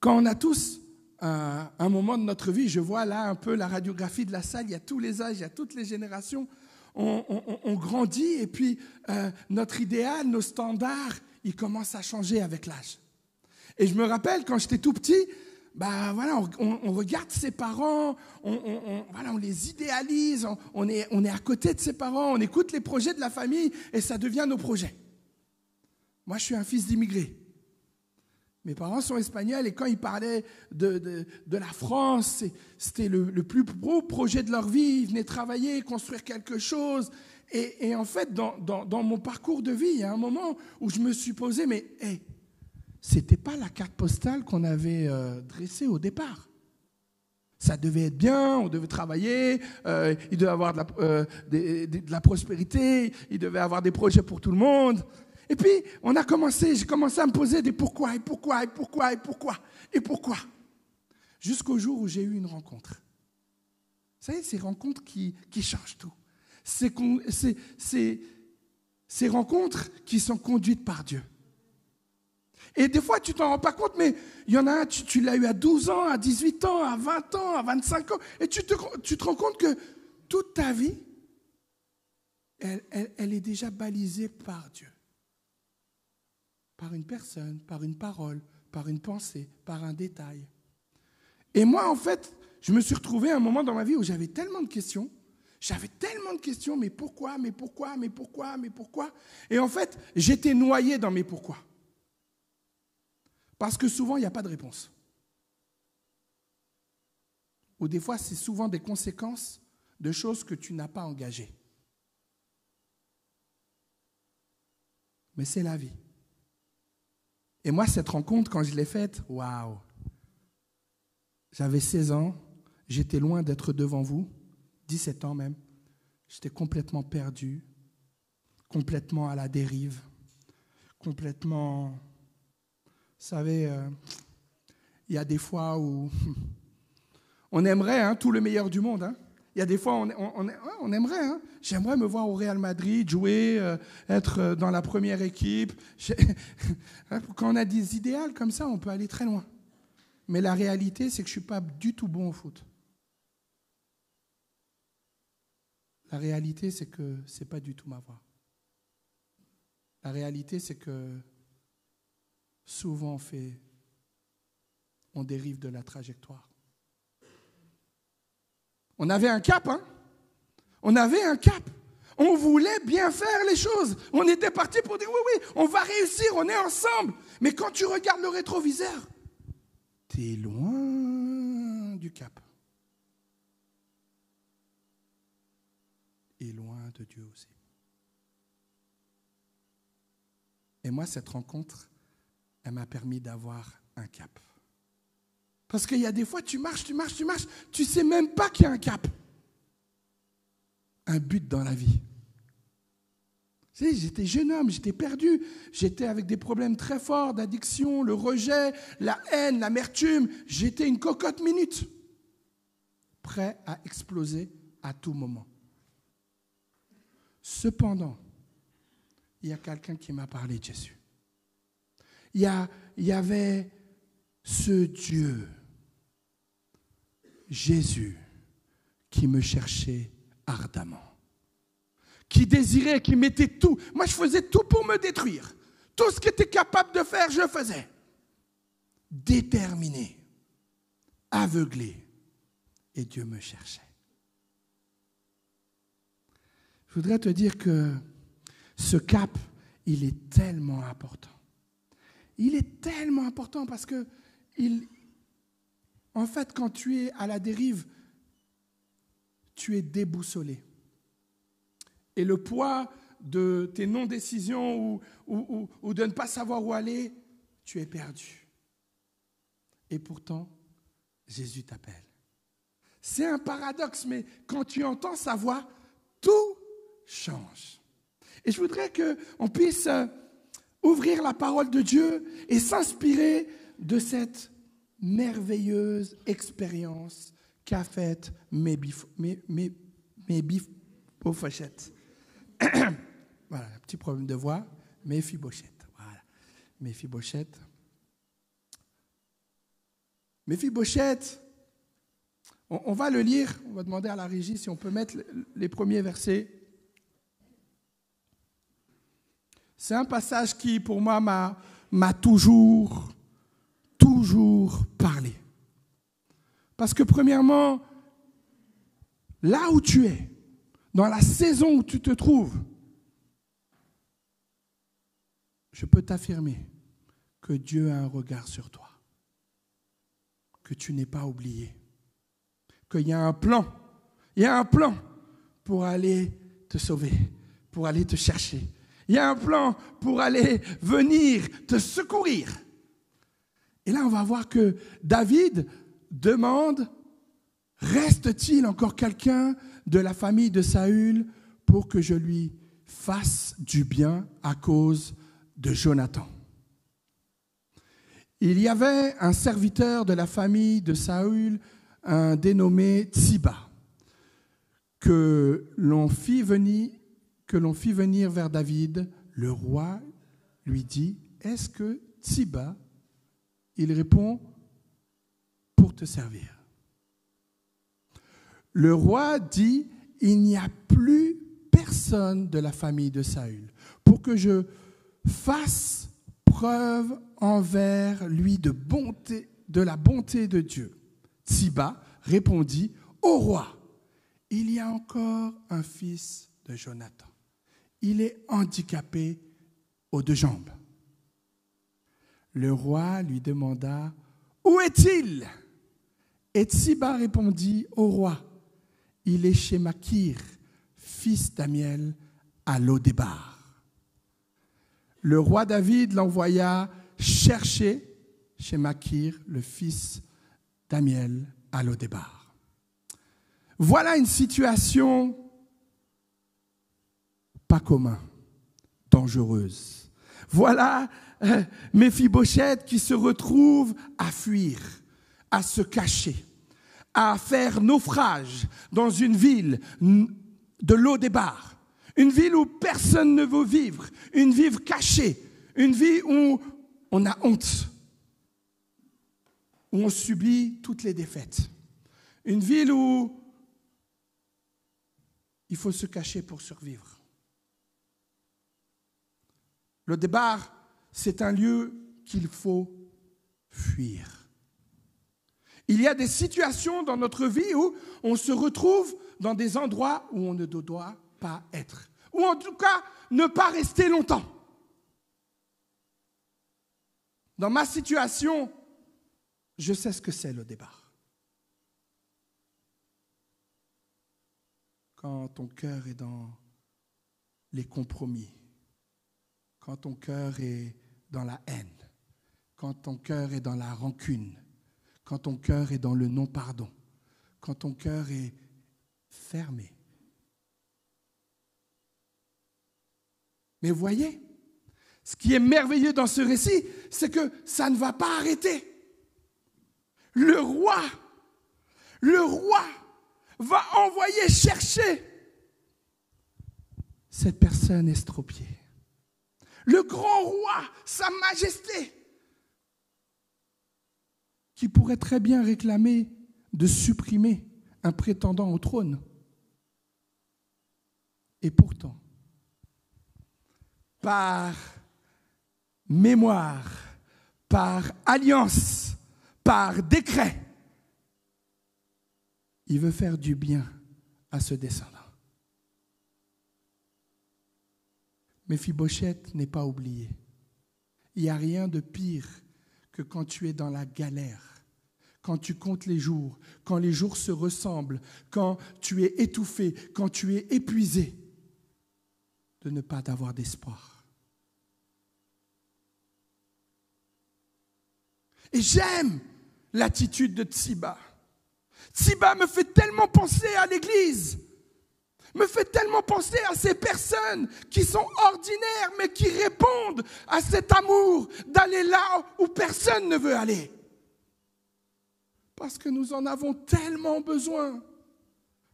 on a tous un moment de notre vie, je vois là un peu la radiographie de la salle, il y a tous les âges, il y a toutes les générations, on grandit et puis notre idéal, nos standards, ils commencent à changer avec l'âge. Et je me rappelle, quand j'étais tout petit, voilà, on regarde ses parents, voilà, on les idéalise, on est à côté de ses parents, on écoute les projets de la famille et ça devient nos projets. Moi, je suis un fils d'immigrés. Mes parents sont espagnols et quand ils parlaient de la France, c'était le plus beau projet de leur vie. Ils venaient travailler, construire quelque chose. Et en fait, dans mon parcours de vie, il y a un moment où je me suis posé, mais c'était pas la carte postale qu'on avait dressée au départ. Ça devait être bien, on devait travailler, il devait avoir de la prospérité, il devait avoir des projets pour tout le monde. Et puis, j'ai commencé à me poser des pourquoi, et pourquoi, et pourquoi, et pourquoi, et pourquoi. Jusqu'au jour où j'ai eu une rencontre. Vous savez, ces rencontres qui changent tout. Ces rencontres qui sont conduites par Dieu. Et des fois, tu t'en rends pas compte, mais il y en a un, tu l'as eu à 12 ans, à 18 ans, à 20 ans, à 25 ans. Et tu te rends compte que toute ta vie, elle est déjà balisée par Dieu. Par une personne, par une parole, par une pensée, par un détail. Et moi, en fait, je me suis retrouvé à un moment dans ma vie où j'avais tellement de questions. Mais pourquoi, mais pourquoi, mais pourquoi, mais pourquoi? Et en fait, j'étais noyé dans mes pourquoi. Parce que souvent, il n'y a pas de réponse. Ou des fois, c'est souvent des conséquences de choses que tu n'as pas engagées. Mais c'est la vie. Et moi, cette rencontre, quand je l'ai faite, waouh! J'avais 16 ans, j'étais loin d'être devant vous, 17 ans même. J'étais complètement perdu, complètement à la dérive, complètement... Vous savez, il y a des fois où on aimerait tout le meilleur du monde. Il y a des fois on aimerait. J'aimerais me voir au Real Madrid, jouer, être dans la première équipe. Quand on a des idéaux comme ça, on peut aller très loin. Mais la réalité, c'est que je ne suis pas du tout bon au foot. La réalité, c'est que ce n'est pas du tout ma voie. La réalité, c'est que souvent on dérive de la trajectoire. On avait un cap, On avait un cap. On voulait bien faire les choses. On était parti pour dire oui, on va réussir, on est ensemble. Mais quand tu regardes le rétroviseur, tu es loin du cap. Et loin de Dieu aussi. Et moi, cette rencontre, elle m'a permis d'avoir un cap. Parce qu'il y a des fois, tu marches, tu ne sais même pas qu'il y a un cap. Un but dans la vie. Tu sais, j'étais jeune homme, j'étais perdu, j'étais avec des problèmes très forts d'addiction, le rejet, la haine, l'amertume. J'étais une cocotte minute, prêt à exploser à tout moment. Cependant, il y a quelqu'un qui m'a parlé de Jésus. Il y avait ce Dieu, Jésus, qui me cherchait ardemment, qui désirait, qui mettait tout. Moi, je faisais tout pour me détruire. Tout ce qu'il était capable de faire, je le faisais. Déterminé, aveuglé, et Dieu me cherchait. Je voudrais te dire que ce cap, il est tellement important. Il est tellement important parce que, en fait, quand tu es à la dérive, tu es déboussolé. Et le poids de tes non-décisions ou de ne pas savoir où aller, tu es perdu. Et pourtant, Jésus t'appelle. C'est un paradoxe, mais quand tu entends sa voix, tout change. Et je voudrais qu'on puisse ouvrir la parole de Dieu et s'inspirer de cette merveilleuse expérience qu'a faite Méphibosheth. Voilà, un petit problème de voix. Méphibosheth. Voilà. Méphibosheth. Méphibosheth, on va le lire. On va demander à la régie si on peut mettre les premiers versets. C'est un passage qui, pour moi, m'a toujours parlé. Parce que, premièrement, là où tu es, dans la saison où tu te trouves, je peux t'affirmer que Dieu a un regard sur toi, que tu n'es pas oublié, qu'il y a un plan, pour aller te sauver, pour aller te chercher. Il y a un plan pour aller venir te secourir. Et là, on va voir que David demande, reste-t-il encore quelqu'un de la famille de Saül pour que je lui fasse du bien à cause de Jonathan? Il y avait un serviteur de la famille de Saül, un dénommé Tsiba, que l'on fit venir vers David. Le roi lui dit, est-ce que Tsiba? Il répond, pour te servir. Le roi dit, il n'y a plus personne de la famille de Saül pour que je fasse preuve envers lui de la bonté de Dieu. Tsiba répondit, ô roi, il y a encore un fils de Jonathan. Il est handicapé aux deux jambes. Le roi lui demanda, où est-il? Et Tsiba répondit au roi, il est chez Makir, fils d'Amiel, à Lo-Débar. Le roi David l'envoya chercher chez Makir, le fils d'Amiel, à Lo-Débar. Voilà une situation pas commune, dangereuse. Voilà Méphibosheth qui se retrouve à fuir, à se cacher, à faire naufrage dans une ville de Lo-Débar, une ville où personne ne veut vivre, une ville cachée, une vie où on a honte, où on subit toutes les défaites, une ville où il faut se cacher pour survivre. Lo-Débar, c'est un lieu qu'il faut fuir. Il y a des situations dans notre vie où on se retrouve dans des endroits où on ne doit pas être. Ou en tout cas, ne pas rester longtemps. Dans ma situation, je sais ce que c'est Lo-Débar. Quand ton cœur est dans les compromis, quand ton cœur est dans la haine, quand ton cœur est dans la rancune, quand ton cœur est dans le non-pardon, quand ton cœur est fermé. Mais voyez, ce qui est merveilleux dans ce récit, c'est que ça ne va pas arrêter. Le roi va envoyer chercher cette personne estropiée. Le grand roi, sa majesté, qui pourrait très bien réclamer de supprimer un prétendant au trône. Et pourtant, par mémoire, par alliance, par décret, il veut faire du bien à ce descendant. Méphibosheth n'est pas oublié. Il n'y a rien de pire que quand tu es dans la galère, quand tu comptes les jours, quand les jours se ressemblent, quand tu es étouffé, quand tu es épuisé, de ne pas avoir d'espoir. Et j'aime l'attitude de Tsiba. Tsiba me fait tellement penser à l'Église, me fait tellement penser à ces personnes qui sont ordinaires, mais qui répondent à cet amour d'aller là où personne ne veut aller. Parce que nous en avons tellement besoin.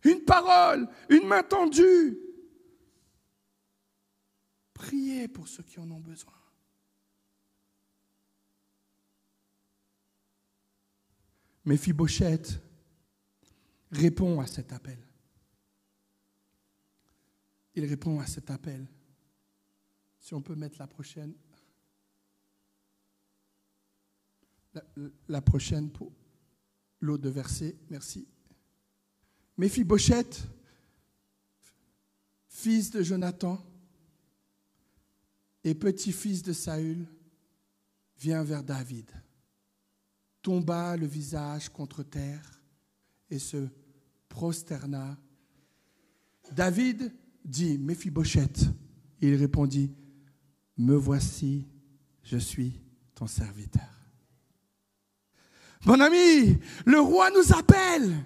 Une parole, une main tendue. Priez pour ceux qui en ont besoin. Méphibosheth répond à cet appel. Il répond à cet appel. Si on peut mettre la prochaine. La prochaine pour l'autre verset. Merci. Méphibosheth, fils de Jonathan et petit-fils de Saül, vient vers David, tomba le visage contre terre et se prosterna. David dit, Méphibosheth. Il répondit, me voici, je suis ton serviteur. Mon ami, le roi nous appelle.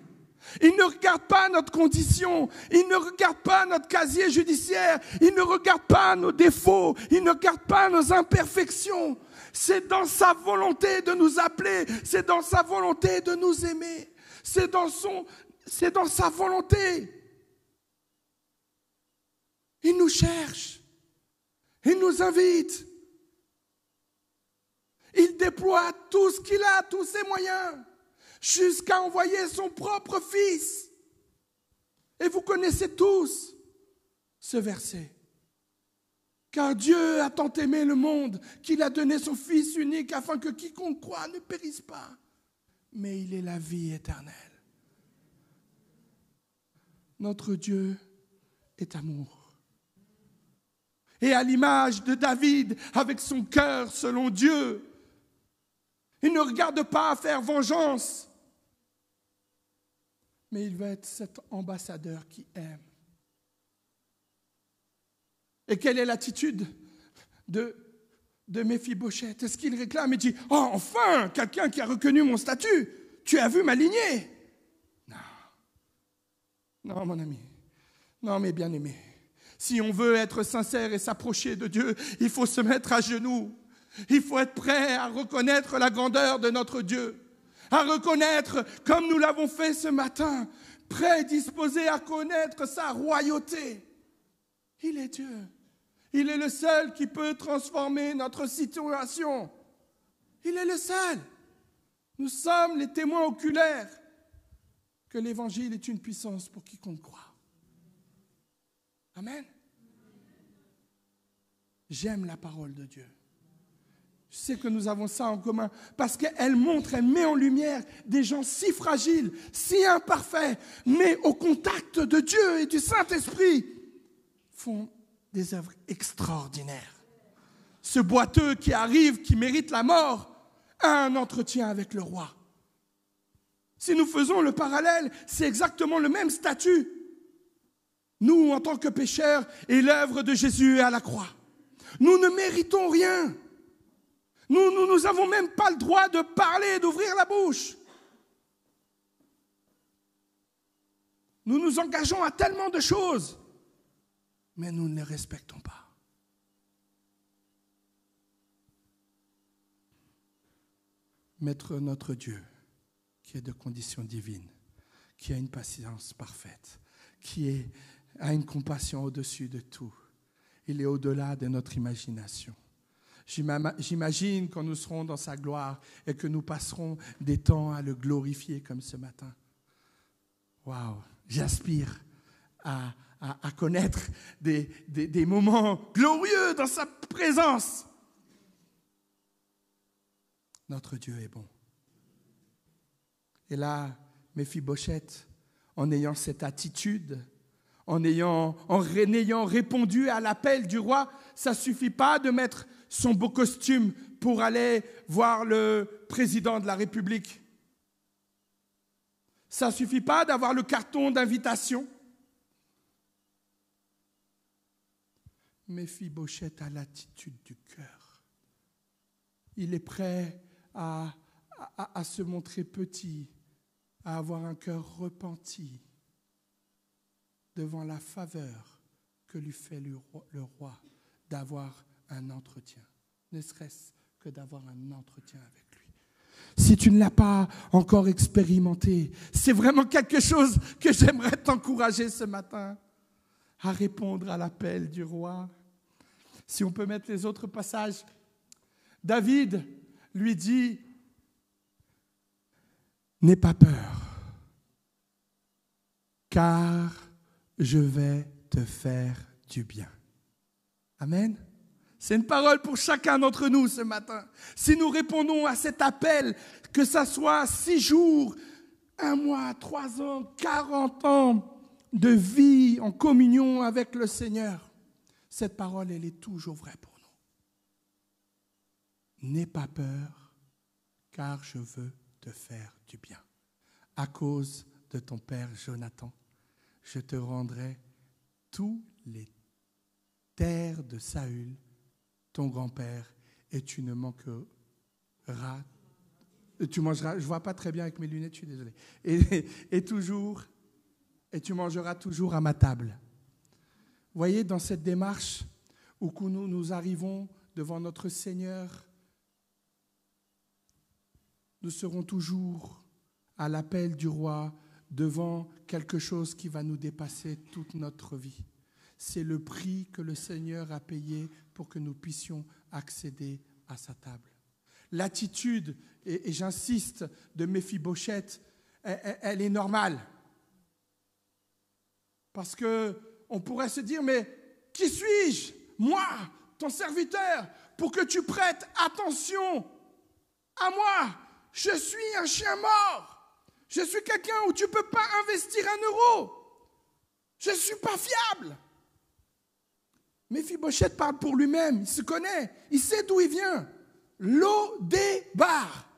Il ne regarde pas notre condition, il ne regarde pas notre casier judiciaire, il ne regarde pas nos défauts, il ne regarde pas nos imperfections. C'est dans sa volonté de nous appeler, c'est dans sa volonté de nous aimer, c'est dans sa volonté. Il nous cherche, il nous invite. Il déploie tout ce qu'il a, tous ses moyens, jusqu'à envoyer son propre fils. Et vous connaissez tous ce verset. Car Dieu a tant aimé le monde qu'il a donné son Fils unique afin que quiconque croit ne périsse pas, mais il ait la vie éternelle. Notre Dieu est amour. Et à l'image de David, avec son cœur selon Dieu, il ne regarde pas à faire vengeance, mais il veut être cet ambassadeur qui aime. Et quelle est l'attitude de Méphibosheth? Est-ce qu'il réclame et dit, oh, enfin, quelqu'un qui a reconnu mon statut, tu as vu ma lignée? Non, mon ami, non, mes bien-aimés. Si on veut être sincère et s'approcher de Dieu, il faut se mettre à genoux. Il faut être prêt à reconnaître la grandeur de notre Dieu, à reconnaître, comme nous l'avons fait ce matin, prêt, disposé à connaître sa royauté. Il est Dieu. Il est le seul qui peut transformer notre situation. Il est le seul. Nous sommes les témoins oculaires que l'Évangile est une puissance pour quiconque croit. Amen. J'aime la parole de Dieu. Je sais que nous avons ça en commun parce qu'elle montre, elle met en lumière des gens si fragiles, si imparfaits, mais au contact de Dieu et du Saint-Esprit, font des œuvres extraordinaires. Ce boiteux qui arrive, qui mérite la mort, a un entretien avec le roi. Si nous faisons le parallèle, c'est exactement le même statut. Nous, en tant que pécheurs, et l'œuvre de Jésus à la croix. Nous ne méritons rien. Nous n'avons même pas le droit de parler, d'ouvrir la bouche. Nous nous engageons à tellement de choses, mais nous ne les respectons pas. Notre Dieu, qui est de condition divine, qui a une patience parfaite, qui a une compassion au-dessus de tout, il est au-delà de notre imagination. J'imagine quand nous serons dans sa gloire et que nous passerons des temps à le glorifier comme ce matin. Waouh, j'aspire à connaître des moments glorieux dans sa présence. Notre Dieu est bon. Et là, Méphibosheth, en ayant cette attitude, en ayant répondu à l'appel du roi, ça ne suffit pas de mettre son beau costume pour aller voir le président de la République. Ça ne suffit pas d'avoir le carton d'invitation. Méphibosheth a l'attitude du cœur. Il est prêt à se montrer petit, à avoir un cœur repenti devant la faveur que lui fait le roi d'avoir un entretien, ne serait-ce que d'avoir un entretien avec lui. Si tu ne l'as pas encore expérimenté, c'est vraiment quelque chose que j'aimerais t'encourager ce matin à répondre à l'appel du roi. Si on peut mettre les autres passages, David lui dit, n'aie pas peur, car je vais te faire du bien. Amen. C'est une parole pour chacun d'entre nous ce matin. Si nous répondons à cet appel, que ça soit 6 jours, 1 mois, 3 ans, 40 ans de vie en communion avec le Seigneur, cette parole, elle est toujours vraie pour nous. N'aie pas peur, car je veux te faire du bien. À cause de ton père Jonathan, je te rendrai tous les terres de Saül, ton grand-père, et tu ne manqueras, tu mangeras, je ne vois pas très bien avec mes lunettes, je suis désolé, et tu mangeras toujours à ma table. Voyez, dans cette démarche où nous arrivons devant notre Seigneur, nous serons toujours à l'appel du roi devant quelque chose qui va nous dépasser toute notre vie. C'est le prix que le Seigneur a payé pour que nous puissions accéder à sa table. L'attitude, et j'insiste, de Méphibosheth, elle est normale. Parce qu'on pourrait se dire, mais qui suis-je, moi, ton serviteur, pour que tu prêtes attention à moi? Je suis un chien mort. Je suis quelqu'un où tu ne peux pas investir 1 euro. Je ne suis pas fiable. Méphibosheth parle pour lui-même. Il se connaît. Il sait d'où il vient. Lo-dé-bar.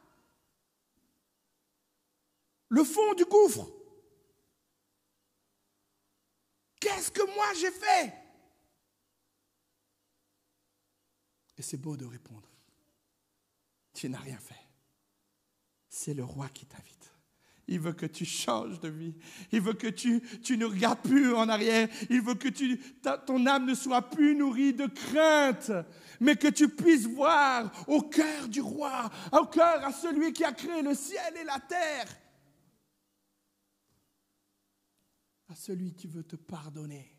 Le fond du gouffre. Qu'est-ce que moi j'ai fait? Et c'est beau de répondre. Tu n'as rien fait. C'est le roi qui t'invite. Il veut que tu changes de vie. Il veut que tu ne regardes plus en arrière. Il veut que ton âme ne soit plus nourrie de crainte, mais que tu puisses voir au cœur du roi, au cœur à celui qui a créé le ciel et la terre, à celui qui veut te pardonner,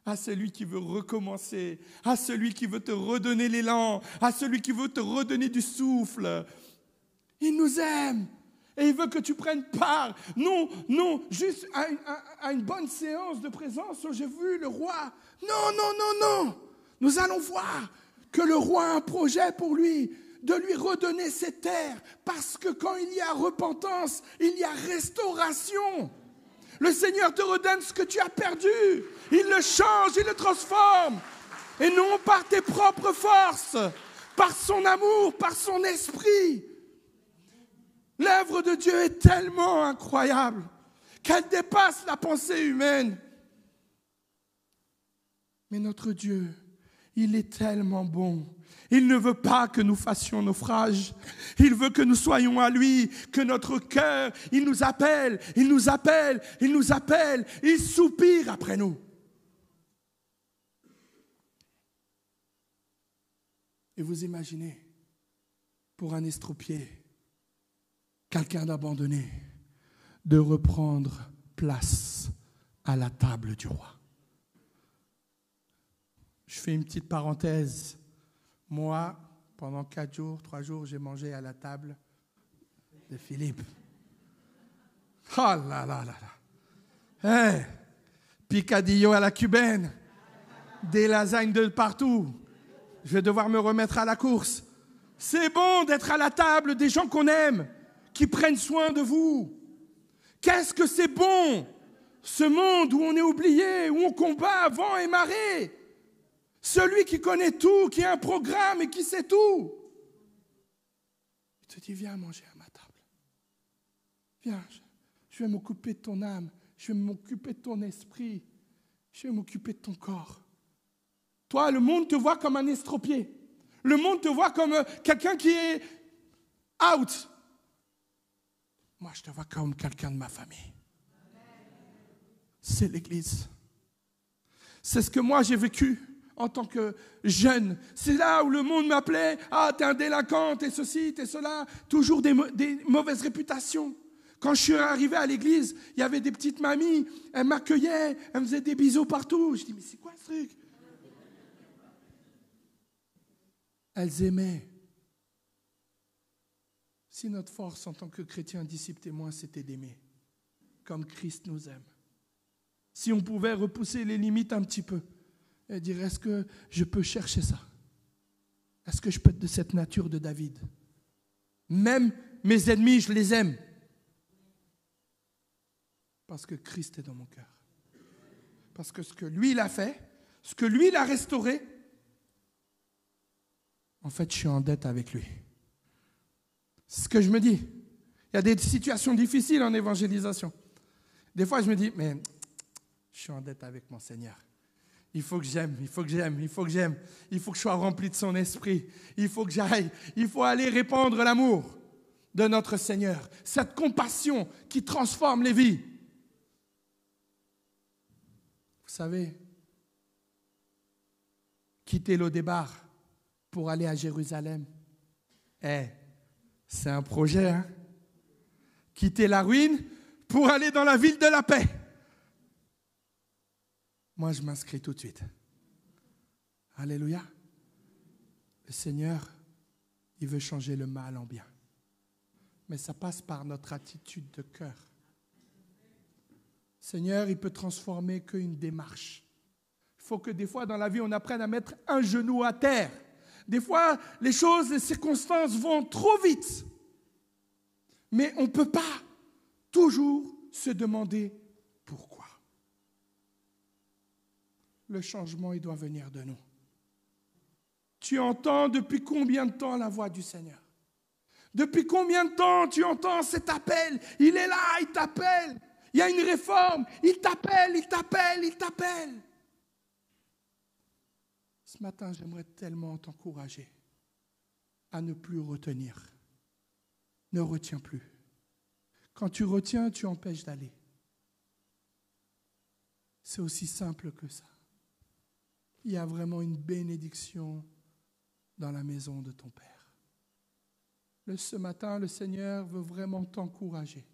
à celui qui veut recommencer, à celui qui veut te redonner l'élan, à celui qui veut te redonner du souffle. Il nous aime. Et il veut que tu prennes part, non, juste à une bonne séance de présence où j'ai vu le roi. Non. Nous allons voir que le roi a un projet pour lui, de lui redonner ses terres. Parce que quand il y a repentance, il y a restauration. Le Seigneur te redonne ce que tu as perdu. Il le change, il le transforme. Et non par tes propres forces, par son amour, par son esprit. L'œuvre de Dieu est tellement incroyable qu'elle dépasse la pensée humaine. Mais notre Dieu, Il est tellement bon. Il ne veut pas que nous fassions naufrage. Il veut que nous soyons à lui, que notre cœur, il nous appelle, il nous appelle, il nous appelle. Il soupire après nous. Et vous imaginez, pour un estropié, quelqu'un d'abandonné, de reprendre place à la table du roi. Je fais une petite parenthèse. Moi, pendant 3 jours, j'ai mangé à la table de Philippe. Oh là là là là. Hey, picadillo à la cubaine, des lasagnes de partout. Je vais devoir me remettre à la course. C'est bon d'être à la table des gens qu'on aime, qui prennent soin de vous. Qu'est-ce que c'est bon, ce monde où on est oublié, où on combat vent et marée. Celui qui connaît tout, qui a un programme et qui sait tout. Il te dit, viens manger à ma table. Viens, je vais m'occuper de ton âme, je vais m'occuper de ton esprit, je vais m'occuper de ton corps. Toi, le monde te voit comme un estropié. Le monde te voit comme quelqu'un qui est out. Moi, je te vois comme quelqu'un de ma famille. C'est l'Église. C'est ce que moi, j'ai vécu en tant que jeune. C'est là où le monde m'appelait. Ah, t'es un délinquant, t'es ceci, t'es cela. Toujours des mauvaises réputations. Quand je suis arrivé à l'église, il y avait des petites mamies. Elles m'accueillaient, elles me faisaient des bisous partout. Je dis, mais c'est quoi ce truc? Elles aimaient. Si notre force en tant que chrétien, disciple, témoin, c'était d'aimer, comme Christ nous aime. Si on pouvait repousser les limites un petit peu, et dire, est-ce que je peux chercher ça? Est-ce que je peux être de cette nature de David? Même mes ennemis, je les aime. Parce que Christ est dans mon cœur. Parce que ce que lui, il a fait, ce que lui, il a restauré, en fait, je suis en dette avec lui. C'est ce que je me dis. Il y a des situations difficiles en évangélisation. Des fois, je me dis, mais je suis en dette avec mon Seigneur. Il faut que j'aime, il faut que j'aime, il faut que j'aime. Il faut que je sois rempli de son esprit. Il faut que j'aille. Il faut aller répandre l'amour de notre Seigneur. Cette compassion qui transforme les vies. Vous savez, quitter Lo-Débar pour aller à Jérusalem, c'est un projet, hein? Quitter la ruine pour aller dans la ville de la paix. Moi, je m'inscris tout de suite. Alléluia. Le Seigneur, il veut changer le mal en bien. Mais ça passe par notre attitude de cœur. Seigneur, il peut transformer qu'une démarche. Il faut que des fois dans la vie, on apprenne à mettre un genou à terre. Des fois, les choses, les circonstances vont trop vite. Mais on ne peut pas toujours se demander pourquoi. Le changement, il doit venir de nous. Tu entends depuis combien de temps la voix du Seigneur? Depuis combien de temps tu entends cet appel? Il est là, il t'appelle. Il y a une réforme, il t'appelle, il t'appelle, il t'appelle. Ce matin, j'aimerais tellement t'encourager à ne plus retenir. Ne retiens plus. Quand tu retiens, tu empêches d'aller. C'est aussi simple que ça. Il y a vraiment une bénédiction dans la maison de ton Père. Ce matin, le Seigneur veut vraiment t'encourager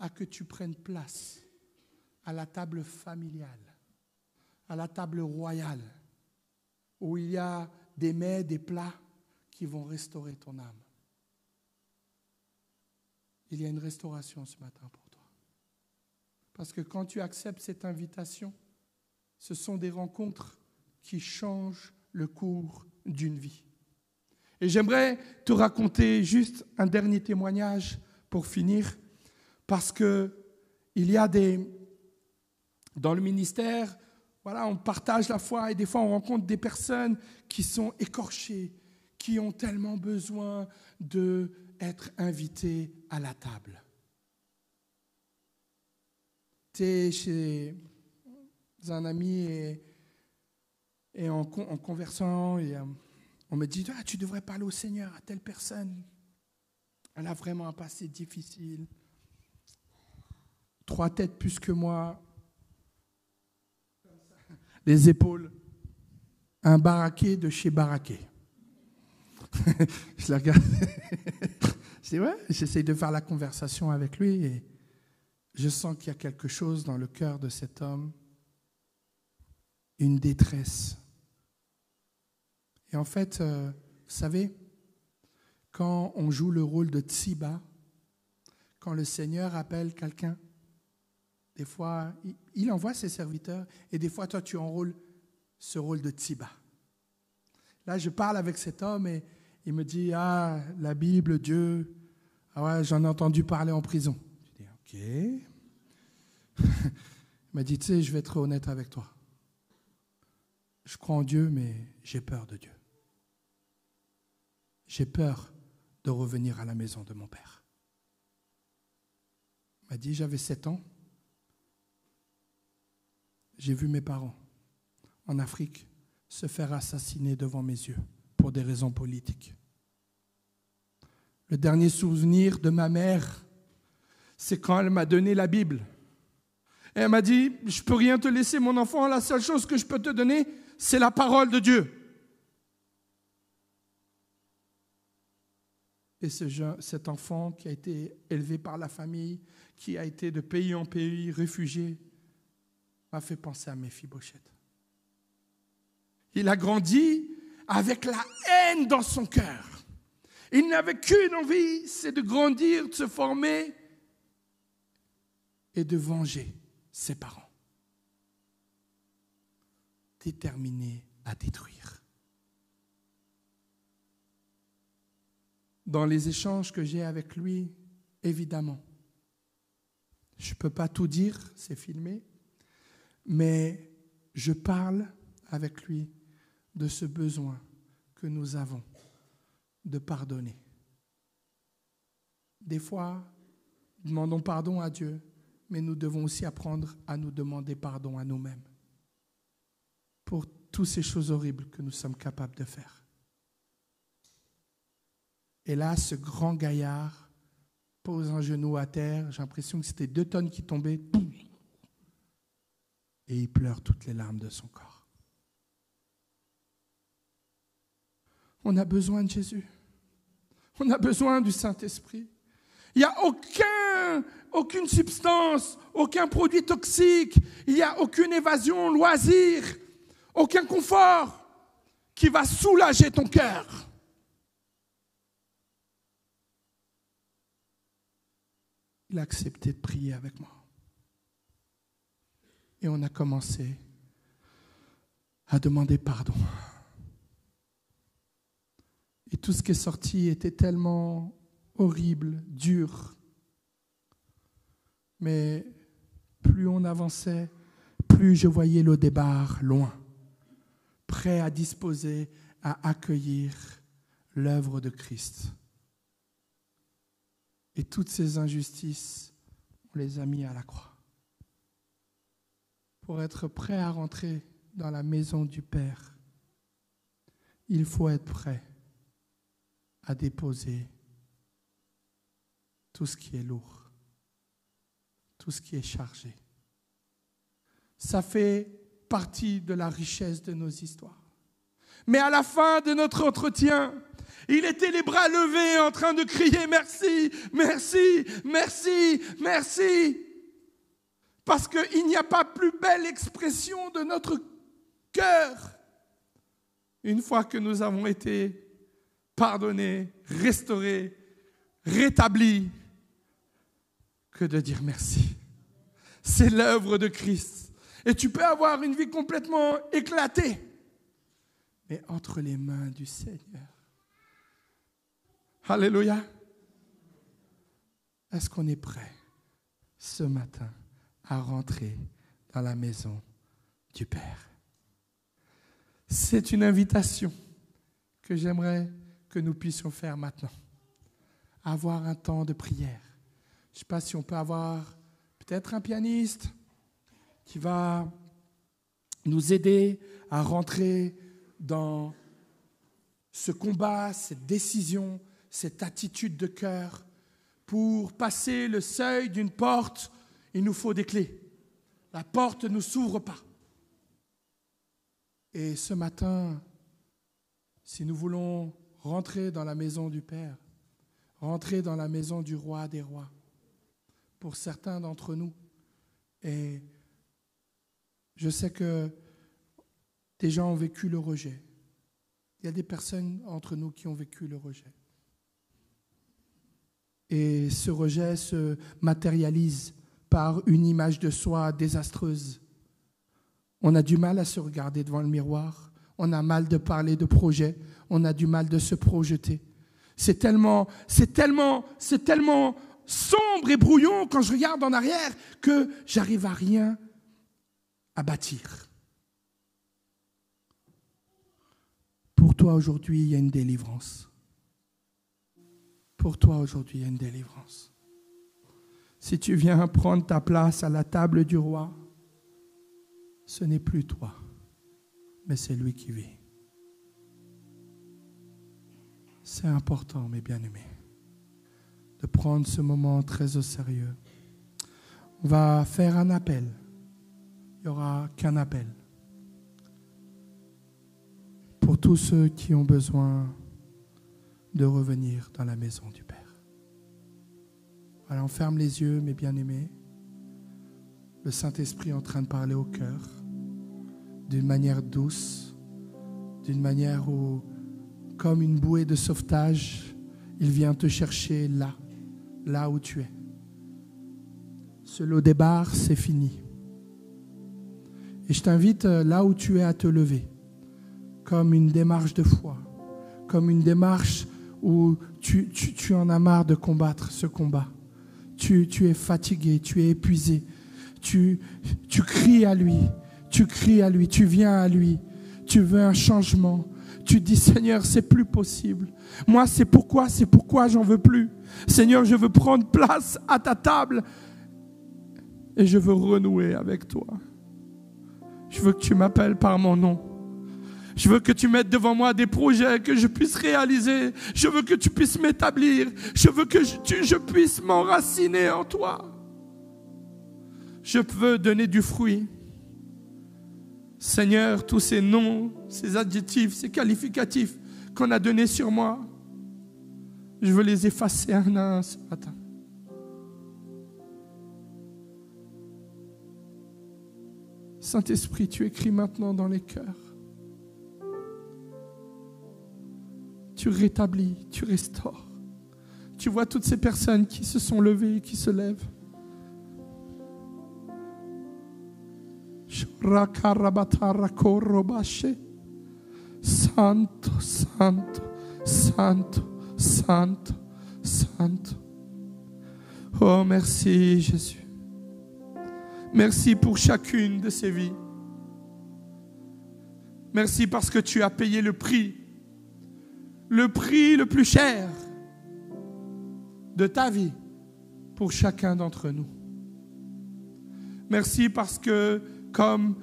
à que tu prennes place à la table familiale, à la table royale, où il y a des mets, des plats qui vont restaurer ton âme. Il y a une restauration ce matin pour toi. Parce que quand tu acceptes cette invitation, ce sont des rencontres qui changent le cours d'une vie. Et j'aimerais te raconter juste un dernier témoignage pour finir, parce que il y a dans le ministère, voilà, on partage la foi et des fois on rencontre des personnes qui sont écorchées, qui ont tellement besoin d'être invitées à la table. Tu es chez un ami et Et en conversant, on me dit, tu devrais parler au Seigneur à telle personne. Elle a vraiment un passé difficile. 3 têtes plus que moi. Les épaules. Un baraqué de chez Baraqué. Je la regarde. Je dis, ouais, j'essaye de faire la conversation avec lui et je sens qu'il y a quelque chose dans le cœur de cet homme. Une détresse. Et en fait, vous savez, quand on joue le rôle de Tsiba, quand le Seigneur appelle quelqu'un, des fois, il envoie ses serviteurs et des fois, toi, tu enrôles ce rôle de Tsiba. Là, je parle avec cet homme et il me dit, la Bible, Dieu, ouais, j'en ai entendu parler en prison. Je dis, ok. Il m'a dit, tu sais, je vais être honnête avec toi. Je crois en Dieu, mais j'ai peur de Dieu. J'ai peur de revenir à la maison de mon père. Il m'a dit, j'avais 7 ans. J'ai vu mes parents en Afrique se faire assassiner devant mes yeux pour des raisons politiques. Le dernier souvenir de ma mère, c'est quand elle m'a donné la Bible. Et elle m'a dit, je ne peux rien te laisser, mon enfant, la seule chose que je peux te donner, c'est la parole de Dieu. Et cet enfant qui a été élevé par la famille, qui a été de pays en pays réfugié, m'a fait penser à Méphibosheth. Il a grandi avec la haine dans son cœur. Il n'avait qu'une envie, c'est de grandir, de se former et de venger ses parents. Déterminé à détruire. Dans les échanges que j'ai avec lui, évidemment, je ne peux pas tout dire, c'est filmé, mais je parle avec lui de ce besoin que nous avons de pardonner. Des fois, nous demandons pardon à Dieu, mais nous devons aussi apprendre à nous demander pardon à nous-mêmes pour toutes ces choses horribles que nous sommes capables de faire. Et là, ce grand gaillard pose un genou à terre. J'ai l'impression que c'était 2 tonnes qui tombaient. Et il pleure toutes les larmes de son corps. On a besoin de Jésus. On a besoin du Saint-Esprit. Il n'y a aucune substance, aucun produit toxique. Il n'y a aucune évasion, loisir, aucun confort qui va soulager ton cœur. Il a accepté de prier avec moi. Et on a commencé à demander pardon. Et tout ce qui est sorti était tellement horrible, dur. Mais plus on avançait, plus je voyais le départ loin, prêt à disposer, à accueillir l'œuvre de Christ. Et toutes ces injustices, on les a mis à la croix. Pour être prêt à rentrer dans la maison du Père, il faut être prêt à déposer tout ce qui est lourd, tout ce qui est chargé. Ça fait partie de la richesse de nos histoires. Mais à la fin de notre entretien, il était les bras levés en train de crier « Merci, merci, merci, merci ». Parce qu'il n'y a pas plus belle expression de notre cœur une fois que nous avons été pardonnés, restaurés, rétablis, que de dire merci. C'est l'œuvre de Christ. Et tu peux avoir une vie complètement éclatée, mais entre les mains du Seigneur. Alléluia. Est-ce qu'on est prêt ce matin à rentrer dans la maison du Père? C'est une invitation que j'aimerais que nous puissions faire maintenant. Avoir un temps de prière. Je ne sais pas si on peut avoir peut-être un pianiste qui va nous aider à rentrer dans ce combat, cette décision, cette attitude de cœur. Pour passer le seuil d'une porte, il nous faut des clés. La porte ne s'ouvre pas. Et ce matin, si nous voulons rentrer dans la maison du Père, rentrer dans la maison du Roi des Rois, pour certains d'entre nous, et je sais que des gens ont vécu le rejet. Il y a des personnes entre nous qui ont vécu le rejet. Et ce rejet se matérialise par une image de soi désastreuse. On a du mal à se regarder devant le miroir. On a mal de parler de projet. On a du mal de se projeter. C'est tellement sombre et brouillon quand je regarde en arrière que j'arrive à rien à bâtir. Pour toi aujourd'hui, il y a une délivrance. Pour toi aujourd'hui, il y a une délivrance. Si tu viens prendre ta place à la table du roi, ce n'est plus toi, mais c'est lui qui vit. C'est important, mes bien-aimés, de prendre ce moment très au sérieux. On va faire un appel. Il n'y aura qu'un appel. Pour tous ceux qui ont besoin de revenir dans la maison du Père. Voilà, on ferme les yeux, mes bien-aimés. Le Saint-Esprit est en train de parler au cœur d'une manière douce, d'une manière où, comme une bouée de sauvetage, il vient te chercher là où tu es. Ce lot débarre, c'est fini. Et je t'invite là où tu es à te lever, comme une démarche de foi, comme une démarche où tu en as marre de combattre ce combat. Tu es fatigué, tu es épuisé. Tu cries à lui, tu viens à lui. Tu veux un changement. Tu dis, Seigneur, c'est plus possible. Moi, c'est pourquoi j'en veux plus. Seigneur, je veux prendre place à ta table et je veux renouer avec toi. Je veux que tu m'appelles par mon nom. Je veux que tu mettes devant moi des projets que je puisse réaliser. Je veux que tu puisses m'établir. Je veux que je puisse m'enraciner en toi. Je veux donner du fruit. Seigneur, tous ces noms, ces adjectifs, ces qualificatifs qu'on a donnés sur moi, je veux les effacer un à un ce matin. Saint-Esprit, tu écris maintenant dans les cœurs. Tu rétablis, tu restaures. Tu vois toutes ces personnes qui se sont levées et qui se lèvent. Santo, Santo, Santo, Santo, Santo. Oh, merci Jésus. Merci pour chacune de ces vies. Merci parce que tu as payé le prix le plus cher de ta vie pour chacun d'entre nous. Merci parce que, comme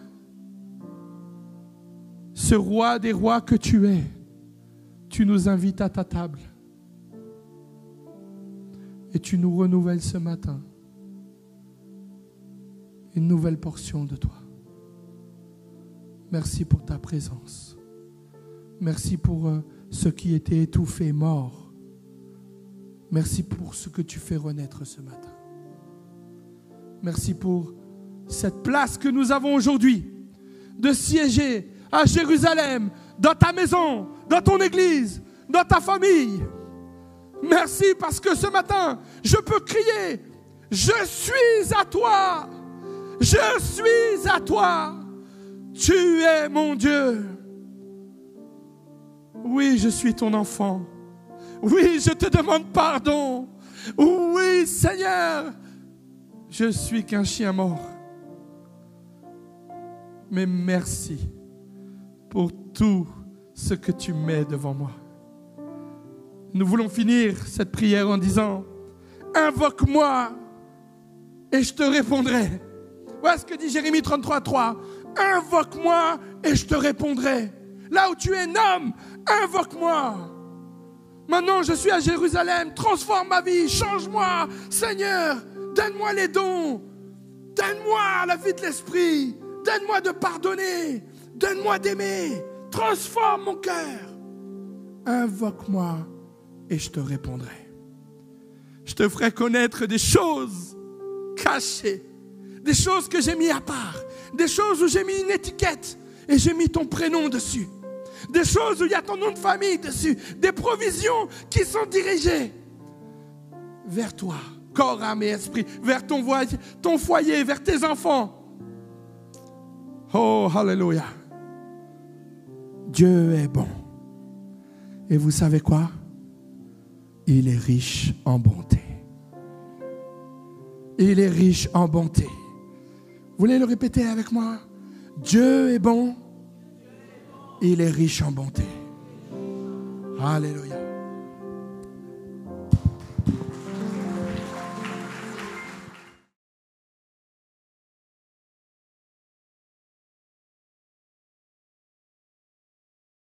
ce roi des rois que tu es, tu nous invites à ta table et tu nous renouvelles ce matin une nouvelle portion de toi. Merci pour ta présence. Merci pour ce qui était étouffé, mort. Merci pour ce que tu fais renaître ce matin. Merci pour cette place que nous avons aujourd'hui de siéger à Jérusalem, dans ta maison, dans ton église, dans ta famille. Merci parce que ce matin, je peux crier, je suis à toi, je suis à toi, tu es mon Dieu. Oui, je suis ton enfant. Oui, je te demande pardon. Oui, Seigneur, je suis qu'un chien mort. Mais merci pour tout ce que tu mets devant moi. Nous voulons finir cette prière en disant, invoque-moi et je te répondrai. Voilà ce que dit Jérémie 33:3. Invoque-moi et je te répondrai. Là où tu es, nomme, invoque-moi. Maintenant, je suis à Jérusalem. Transforme ma vie, change-moi. Seigneur, donne-moi les dons. Donne-moi la vie de l'esprit. Donne-moi de pardonner. Donne-moi d'aimer. Transforme mon cœur. Invoque-moi et je te répondrai. Je te ferai connaître des choses cachées. Des choses que j'ai mis à part. Des choses où j'ai mis une étiquette et j'ai mis ton prénom dessus. Des choses où il y a ton nom de famille dessus. Des provisions qui sont dirigées vers toi, corps, âme et esprit, vers ton foyer, vers tes enfants. Oh, alléluia. Dieu est bon. Et vous savez quoi? Il est riche en bonté. Il est riche en bonté. Vous voulez le répéter avec moi? Dieu est bon. Il est riche en bonté. Alléluia.